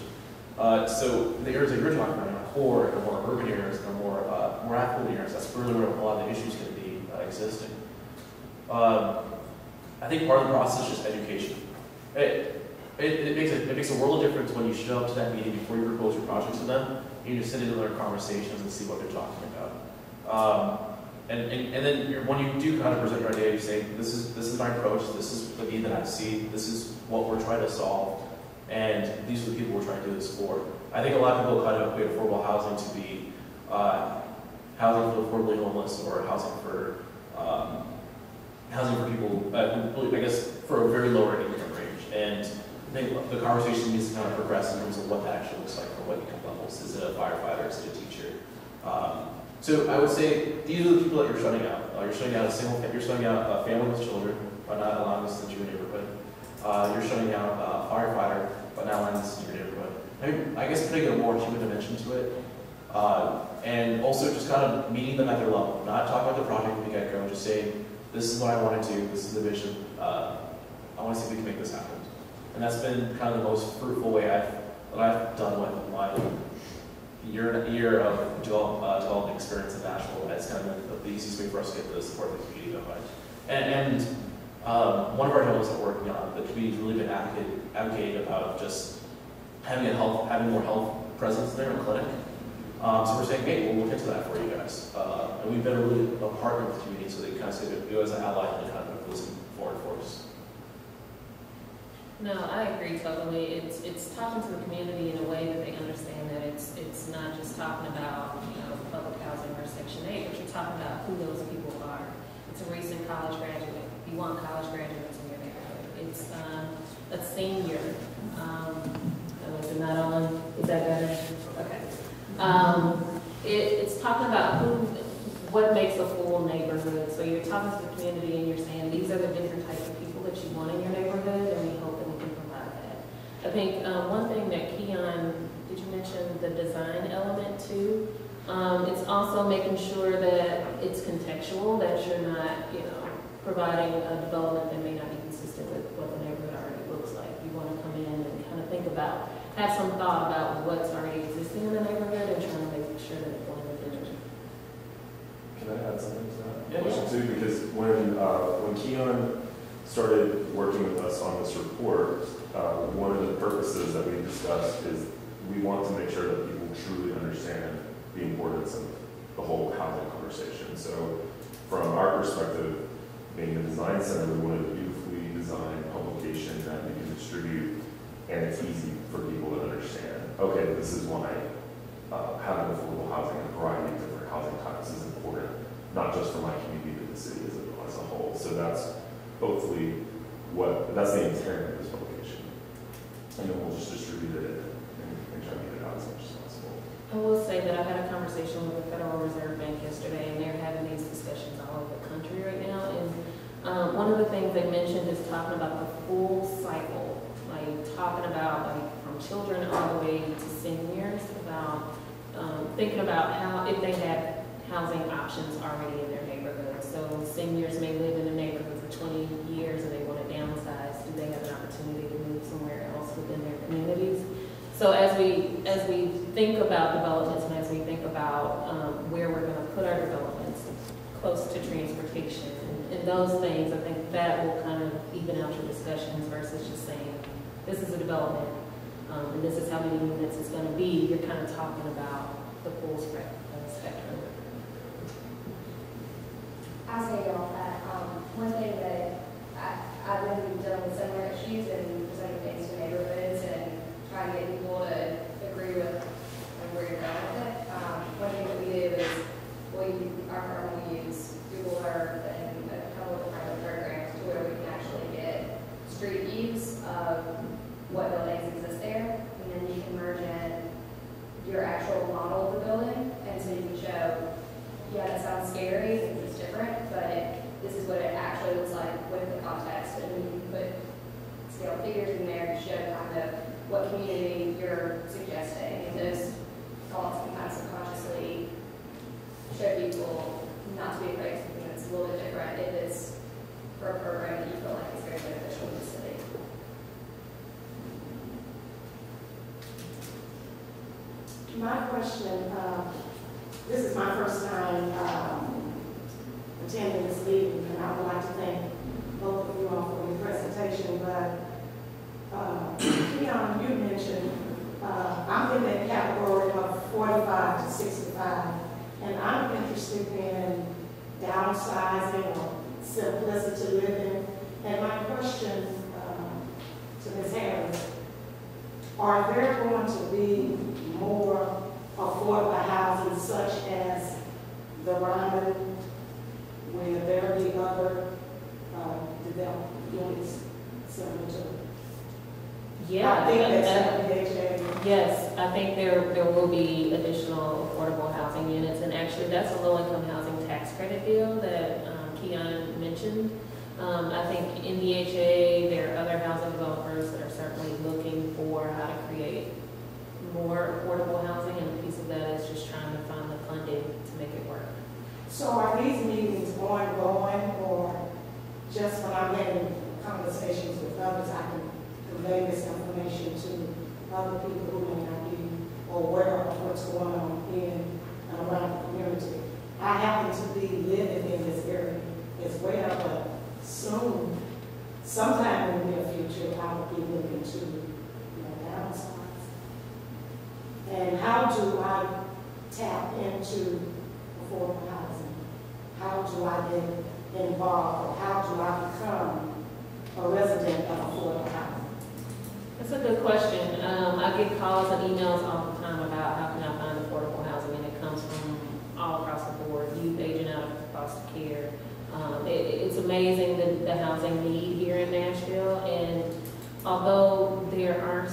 So the areas that you're talking about are core, or more urban areas, or more affluent areas. That's really where a lot of the issues going to be existing. I think part of the process is just education. It makes a world of difference when you show up to that meeting before you propose your projects to them. You just sit into their conversations and see what they're talking about. And then when you do kind of present your idea, you say, this is my approach, this is the need that I see, this is what we're trying to solve, and these are the people we're trying to do this for. I think a lot of people kind of equate affordable housing to be housing for the affordably homeless, or housing for people, I guess, for a very lower income range. And I think the conversation needs to kind of progress in terms of what that actually looks like for what income levels. Is it a firefighter? Is it a teacher? So I would say these are the people that you're shutting out. You're shutting out you're shutting out a family with children by not allowing this into your neighborhood. You're shutting out a firefighter by not allowing this into your neighborhood. I guess putting a more human dimension to it, and also just kind of meeting them at their level. Not talking about the project from the get-go, just saying, this is what I want to do, this is the vision. I want to see if we can make this happen. And that's been kind of the most fruitful way I've done with my year of development experience in Nashville. That's kind of the easiest way for us to get the support of the community behind. And one of our demos that we're working on, the community's really been advocating about just having more health presence there in the clinic. So we're saying, hey, we'll look into that for you guys. And we've been really a partner with the community, so they kind of say that you as an ally and kind of listen forward for us. No, I agree totally. It's talking to the community in a way that they understand that it's not just talking about, public housing or Section 8, but you're talking about who those people are. It's a recent college graduate. You want college graduates in your neighborhood. It's a senior. Is it not on? Is that better? Okay. It's talking about what makes a full neighborhood. So you're talking to the community and you're saying these are the different types of people that you want in your neighborhood, and we hope that we can provide that. I think one thing that Keon, did you mention the design element too? It's also making sure that it's contextual, that you're not, providing a development that may not be consistent with what the neighborhood already looks like. You want to come in and kind of think about, have some thought about what's already existing in the neighborhood and trying to make sure that it's going within it. Can I add something to that Yeah, question too? Because when Keon started working with us on this report, one of the purposes that we discussed is we want to make sure that people truly understand the importance of the whole housing conversation. So from our perspective, being a design center, we wanted a beautifully designed publication that we can distribute and it's easy for people to understand, okay, this is why having affordable housing and a variety of different housing types is important, not just for my community, but the city as a whole. So that's hopefully that's the intent of this publication. And then we'll just distribute it and try to get it out as much as possible. I will say that I had a conversation with the Federal Reserve Bank yesterday, and they're having these discussions all over the country right now. And one of the things they mentioned is talking about the full cycle, like talking about like from children all the way to seniors, about thinking about how if they have housing options already in their neighborhood. So seniors may live in a neighborhood for 20 years and they want to downsize. Do they have an opportunity to move somewhere else within their communities? So as we think about developments and as we think about where we're going to put our developments close to transportation and those things, I think that will kind of even out your discussions versus just saying, this is a development and this is how many units it's going to be. You're kind of talking about the full spectrum. I say all that. One thing that I've been dealing with similar issues and presenting things to neighborhoods and trying to get people to agree with where you're going with it. One thing that we do is our firm will use Google Earth and a couple of different programs to where we can actually get street views of what buildings exist there, and then you can merge in your actual model of the building, and so you can show, yeah, that sounds scary, it's different, but this is what it actually looks like with the context, and you can put scale figures in there to show kind of what community you're suggesting, and those thoughts can kind of subconsciously show people not to be afraid of something that's a little bit different if it's for a program that you feel like is very beneficial to the city. My question, this is my first time attending this meeting, and I would like to thank both of you all for your presentation, but Keon, you mentioned, I'm in that category of 45 to 65, and I'm interested in downsizing or simplicity living, and my question to Ms. Harris, are there going to be more affordable housing such as the Ryman, where there be other developed units similar to? Yeah, I think that's yes, I think there will be additional affordable housing units, and actually that's a low-income housing tax credit deal that Keon mentioned. I think in DHA there are other housing developers that are certainly looking for how to create more affordable housing, and a piece of that is just trying to find the funding to make it work. So are these meetings ongoing, or just when I'm having conversations with others, I can convey this information to other people who may not be aware of what's going on in and around the community? I happen to be living in this area as well, but soon, sometime in the near future, I will be looking to downsize. And how do I tap into affordable housing? How do I get involved? How do I become a resident of affordable housing? That's a good question. I get calls and emails all the time about how can I find affordable housing, and it comes from all across the board, youth aging out of foster care. It's amazing the housing need here in Nashville, and although there are,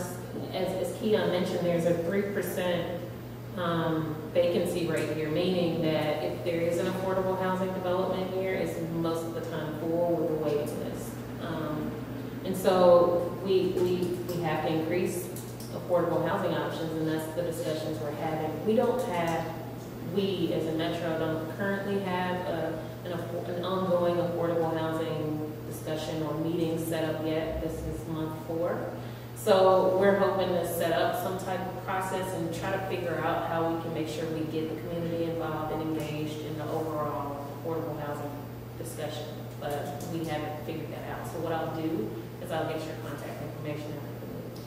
as Keon mentioned, there's a 3% vacancy rate here, meaning that if there is an affordable housing development here, it's most of the time full with a waiting list. And so we have to increase affordable housing options, and that's the discussions we're having. We as a Metro don't currently have an ongoing affordable housing discussion or meeting set up yet. This is month 4. So we're hoping to set up some type of process and try to figure out how we can make sure we get the community involved and engaged in the overall affordable housing discussion. But we haven't figured that out. So what I'll do is I'll get your contact information out of the meeting.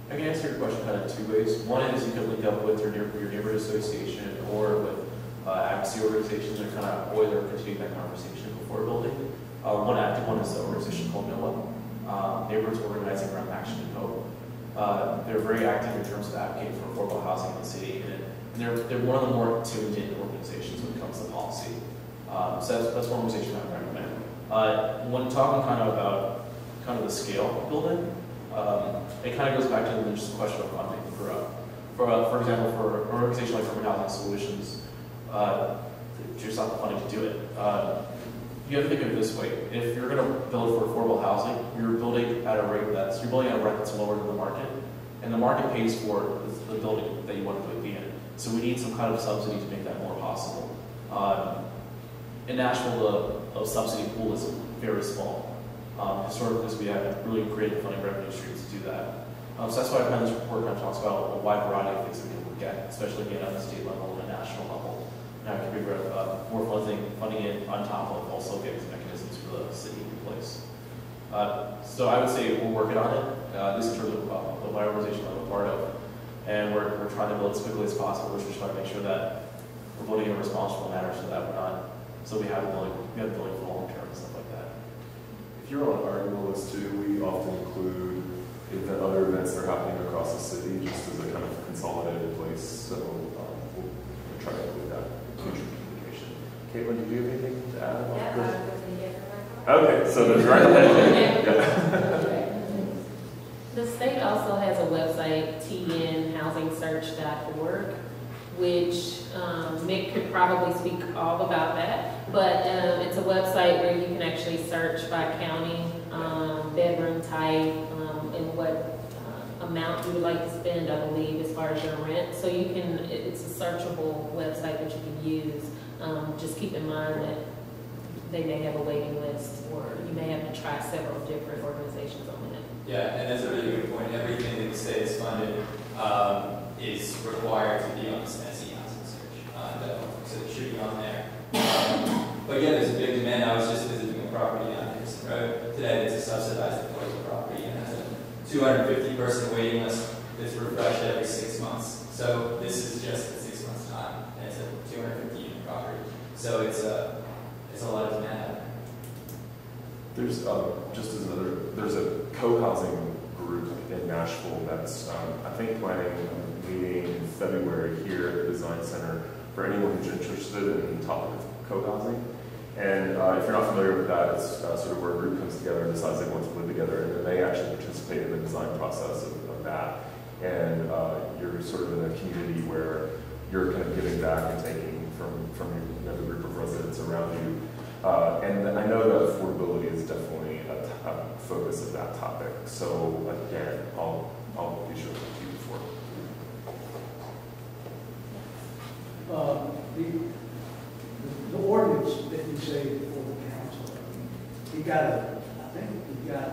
I can answer your question kind of 2 ways. One is you can link up with your neighborhood association or with advocacy organizations and kind of always are continuing that conversation before building. One active one is the organization called NOAA, Neighborhoods Organizing Around Action and Hope. They're very active in terms of advocating for affordable housing in the city, and they're one of the more tuned in organizations when it comes to policy. So that's one organization I would recommend. When talking kind of about kind of the scale of building, it kind of goes back to just the question of funding. For example, for an organization like Urban Housing Solutions, just not the funding to do it. You have to think of it this way: if you're going to build for affordable housing, you're building at a rate that's lower than the market, and the market pays for the building that you want to be in. So we need some kind of subsidy to make that more possible. In Nashville, the subsidy pool is very small. Historically, we have really created funding revenue streams to do that. So that's why this report kind of talks about a wide variety of things that we can look at, especially again at the state level and a national level. Now, it can be more funding it on top of also getting mechanisms for the city in place. So I would say we're working on it. This is sort of the organization I'm a part of, and we're trying to build as quickly as possible. We're just trying to make sure that we're building in a responsible manner, so that we're not, so we have building for long term and stuff like that. If you're on our email list too, we often include other events that are happening across the city, just as a kind of consolidated place. So we'll try to include that in future communication. Caitlin, do you have anything to add? Yeah, Okay, so that's right ahead. The state also has a website, tnhousingsearch.org, which Mick could probably speak all about that, but it's a website where you can actually search by county, bedroom type, and what amount you would like to spend, I believe, as far as your rent. So you can, it's a searchable website that you can use. Just keep in mind that they may have a waiting list, or you may have to try several different organizations on it. Yeah, and that's a really good point. Everything that the state is funded is required to be on the SNESI housing search. So it should be on there. But yeah, there's a big demand. I was just visiting a property on Harrison Road today that's a subsidized affordable property and has a 250-person waiting list that's refreshed every 6 months. So this is just in 6 months' time, and it's a 250-unit property. So it's a lot of demand out there. There's just as another, there's a co-housing group in Nashville that's I think planning a meeting in February here at the Design Center for anyone who's interested in the topic of co-housing. And if you're not familiar with that, it's sort of where a group comes together and decides they want to live together, and then they actually participate in the design process of that. And you're sort of in a community where you're kind of giving back and taking from the group of residents around you. And I know that affordability is definitely a focus of that topic. So again, I'll be sure to keep you informed. The ordinance that you say before the council, I think it got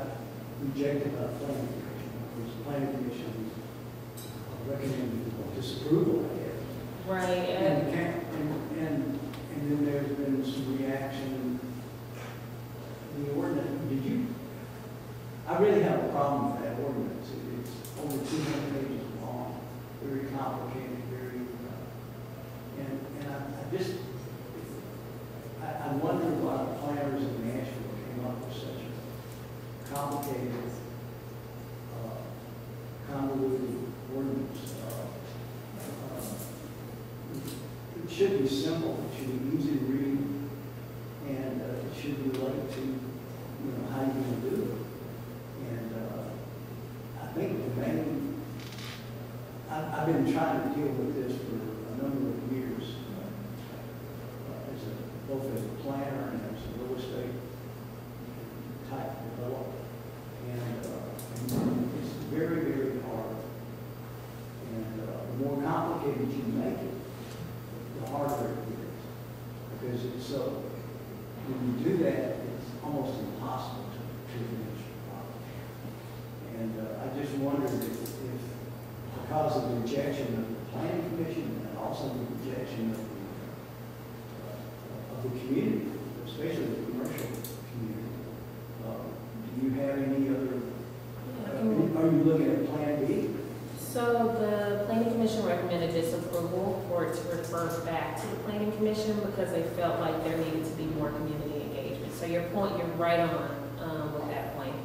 rejected by the planning commission, because the planning commission recommended disapproval, I guess. Right. And then there's been some reaction. The ordinance, I really have a problem with that ordinance. It's over 200 pages long, very complicated, I wonder why the planners in Nashville came up with such a complicated, convoluted ordinance. It should be simple, it should be easy to read, and it should relate to, how you're going to do it. And I think the main, I've been trying to deal with this for a number of years, both as a planner and as a real estate type developer. And it's very, very hard. And the more complicated you make it, the harder it is. Because it's so, when you do that, it's almost impossible to finish the problem. And I just wondered if because of the rejection of the planning commission and also the rejection of the community, especially the commercial community, do you have any other, are you looking at Plan B? So the Planning Commission recommended disapproval for it to refer back to the Planning Commission because they felt like there needed to be more community engagement. So your point, you're right on with that point.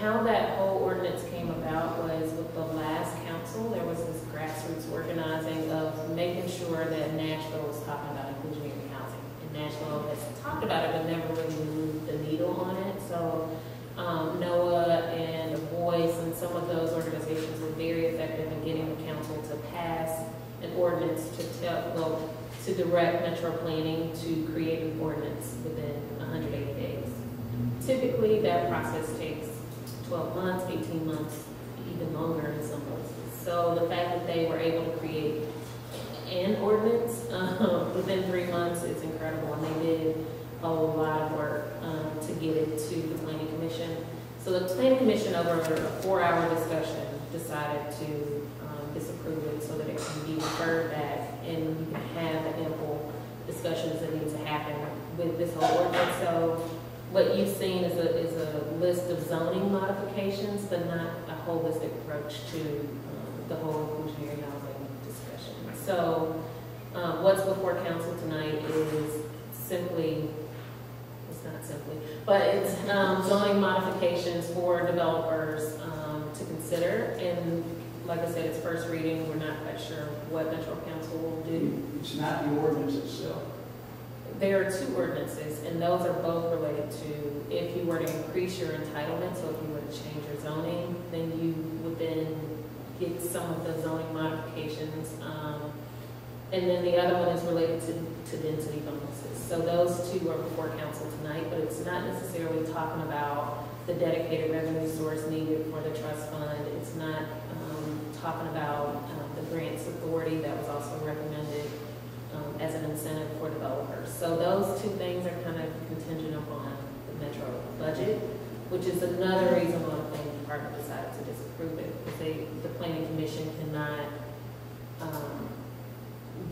How that whole ordinance came about was with the last council, there was this grassroots organizing of making sure that Nashville was talking about inclusionary housing. And Nashville has talked about it, but never really moved the needle on it. So NOAA and The Voice and some of those organizations were very effective in getting the council to pass an ordinance to direct Metro Planning to create an ordinance within 180 days. Typically, that process takes 12 months, 18 months, even longer in some places. So the fact that they were able to create an ordinance within 3 months is incredible, and they did a lot of work to get it to the Planning Commission. So the Planning Commission, over a 4-hour discussion, decided to disapprove it so that it can be referred back and you can have the ample discussions that need to happen with this whole ordinance. So what you've seen is a list of zoning modifications, but not a holistic approach to the whole inclusionary housing discussion. So what's before council tonight is simply, it's not simply, but it's zoning modifications for developers to consider. And like I said, it's first reading. We're not quite sure what Metro Council will do. It's not the ordinance itself. There are 2 ordinances, and those are both related to if you were to increase your entitlement, so if you were to change your zoning, then you would then get some of the zoning modifications. And then the other one is related to density bonuses. So those 2 are before council tonight, but it's not necessarily talking about the dedicated revenue source needed for the trust fund. It's not talking about the grants authority that was also recommended as an incentive for developers. So those 2 things are kind of contingent upon the Metro budget, which is another reason why the planning department decided to disapprove it, because the planning commission cannot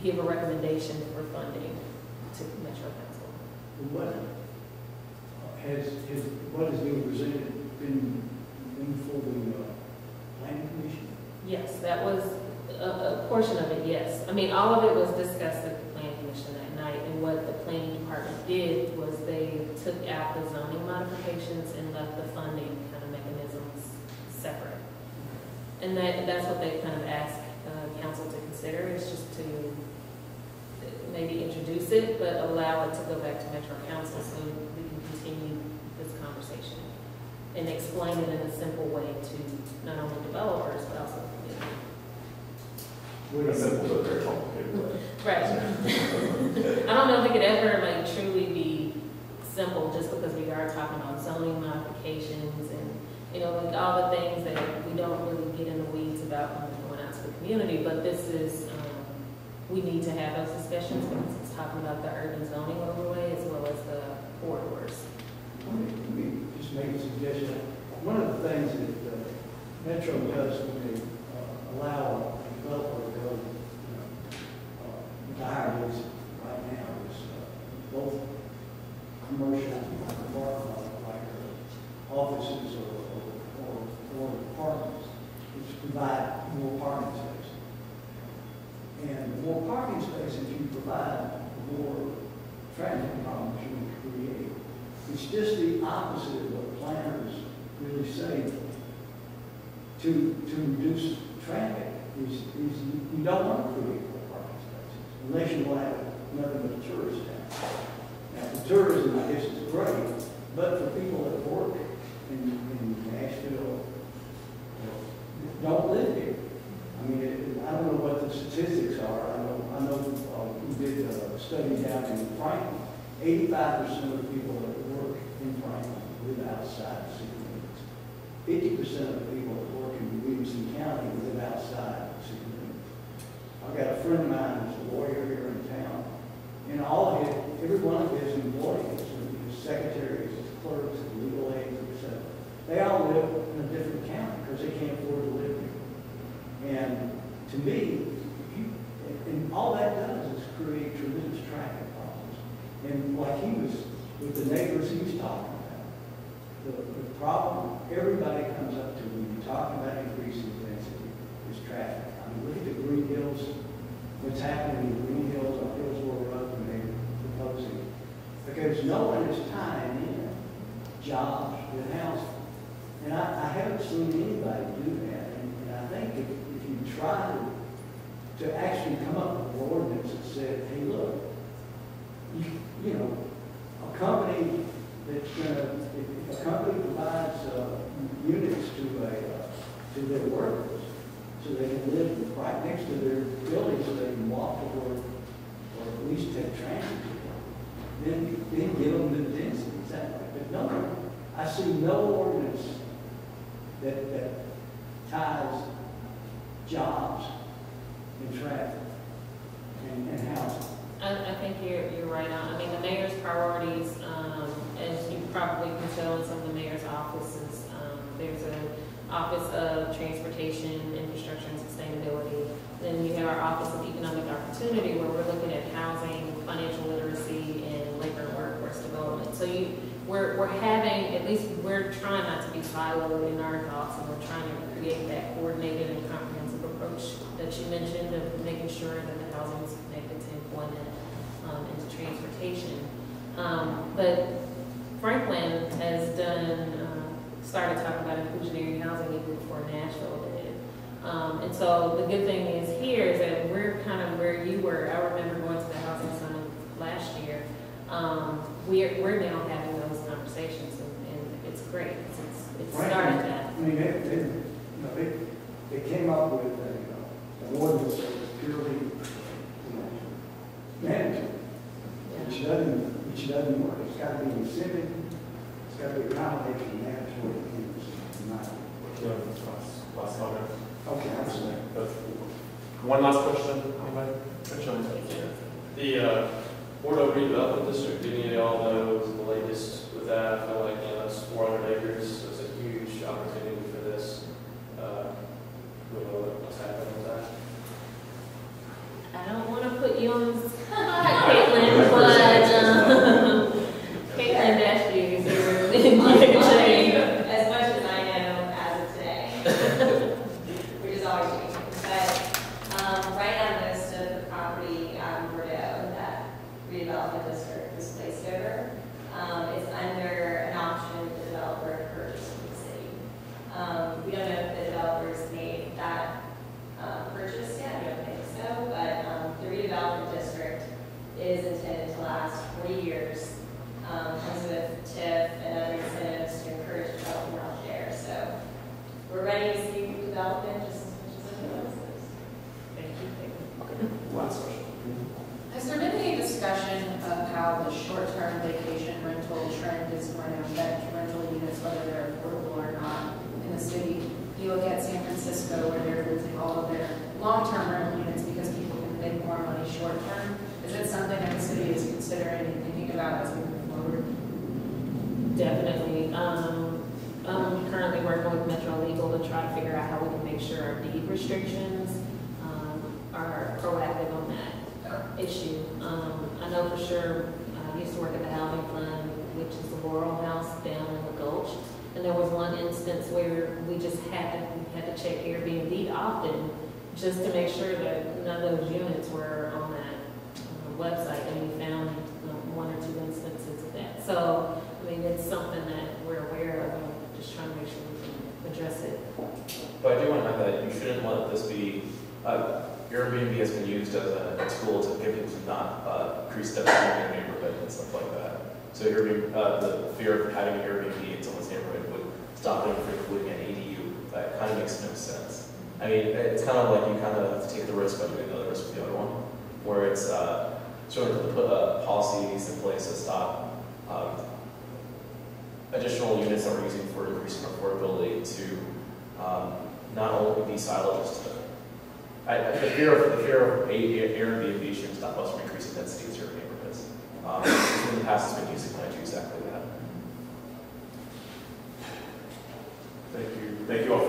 give a recommendation for funding to Metro Council. What is being presented been for the planning commission? Yes, that was a portion of it, yes. I mean, all of it was discussed at the planning commission that night, and what the planning department did was they took out the zoning modifications and left the funding kind of mechanisms separate. And that's what they kind of asked council to consider, is just to maybe introduce it, but allow it to go back to Metro Council so we can continue this conversation and explain it in a simple way to not only developers, but also the community. It's simple but very complicated. Right. I don't know if it could ever truly be simple, just because we are talking about zoning modifications and all the things that we don't really get in the weeds about when we're going out to the community. But this is we need to have those discussions because it's talking about the urban zoning overlay as well as the corridors. Let me just make a suggestion. One of the things that Metro does when they allow a developer to go hire these right now is both commercial like offices or apartments, which provide more parking space. And the more parking spaces you provide, the more traffic problems you create. It's just the opposite of what planners really say to reduce traffic. You don't want to create more parking spaces unless you want to have nothing but a tourist town. Now, the tourism, I guess, is great, but for people that work in Nashville, don't live here. I mean, I don't know what the statistics are. I know we did a study down in Franklin. 85% of the people that work in Franklin live outside the city limits. 50% of the people that work in Williamson County live outside the city limits. I've got a friend of mine who's a lawyer here in town, and every one of his employees, his secretaries, his clerks, his legal aides, etc., they all live in a different county because they can't afford to live here. And to me, and all that does is create tremendous traffic problems. And like he was, with the neighbors he was talking about, the problem everybody comes up to when you're talking about increasing density is traffic. I mean, look at the Green Hills, what's happening in Green Hills on Hillsborough Road when they're proposing. Because no one is tying in jobs with housing. And I haven't seen anybody do that. And I think if you try to actually come up with an ordinance that said, hey, look, you know, a company that's going to, if a company provides units to their workers so they can live right next to their building so they can walk to work or at least take transit to work, then give them the density. Is that right? But no, I see no ordinance that ties jobs and traffic and housing. I think you're right on. I mean, the mayor's priorities, as you probably can tell in some of the mayor's offices, there's an office of transportation, infrastructure, and sustainability. Then you have our office of economic opportunity, where we're looking at housing, financial literacy, and labor and workforce development. So we're having, at least we're trying not to be siloed in our thoughts, and we're trying to create that coordinated and comprehensive approach that you mentioned of making sure that the housing is connected to employment and to transportation. But Franklin has started talking about inclusionary housing even before Nashville did. And so the good thing is here is that we're kind of where you were. I remember going to the Housing Summit last year. We're now having those conversations, and it's great. It's started that. I mean, they came up with an ordinance that was purely mandatory, which doesn't work. It's got to be in Civic. It's got to be a combination of mandatory and Last comment. okay, I'm sorry. One last question. Anybody? The Bordeaux redevelopment district, any of y'all know the latest with that? I feel like that's 400 acres, so it's a huge opportunity for this. We know what's happening with that. I don't want to put you on the spot, Caitlin, but Caitlin Dashby is here. As much as I know as of today, which is always changing. But right on the list of the property on Bordeaux that redevelopment district was placed over, it's under an option for the developer to purchase from the city. We don't know if the developers made that purchase yet. I don't think so, but the redevelopment district is intended to last 40 years. Comes with TIF and other incentives to encourage development out there. So we're ready to see development just as much as anyone else is. Thank you. Last question. Has there been any discussion of how the short-term vacation rental trend is going to affect rental units, whether they're affordable or not, in the city? You look at San Francisco, where they're losing all of their long-term rental units because people can make more money short-term. Is it something that the city is considering and thinking about as we move forward? Definitely. I'm currently working with Metro Legal to try to figure out how we can make sure our deed restrictions are proactive on that issue. I know for sure, I used to work at the Housing Fund, which is the Laurel House down in the Gulch, and there was one instance where we just had to check Airbnb often just to make sure that none of those units were on that website, and we found one or two instances of that. So, I mean, it's something that we're aware of, and just trying to make sure we can address it. But I do want to add that you shouldn't let this be, Airbnb has been used as a tool to get people to not increase density in their neighborhood and stuff like that. So the fear of having an Airbnb in someone's neighborhood would stop them from including an ADU. That kind of makes no sense. I mean, it's kind of like you kind of have to take the risk by doing the other risk with the other one, where it's sort of to put policies in place to stop additional units that we're using for increasing affordability to not only be siloed, just the fear of Airbnb should stop us from increasing density in certain neighborhoods. In the past, it's been using that to exactly that. Thank you. Thank you all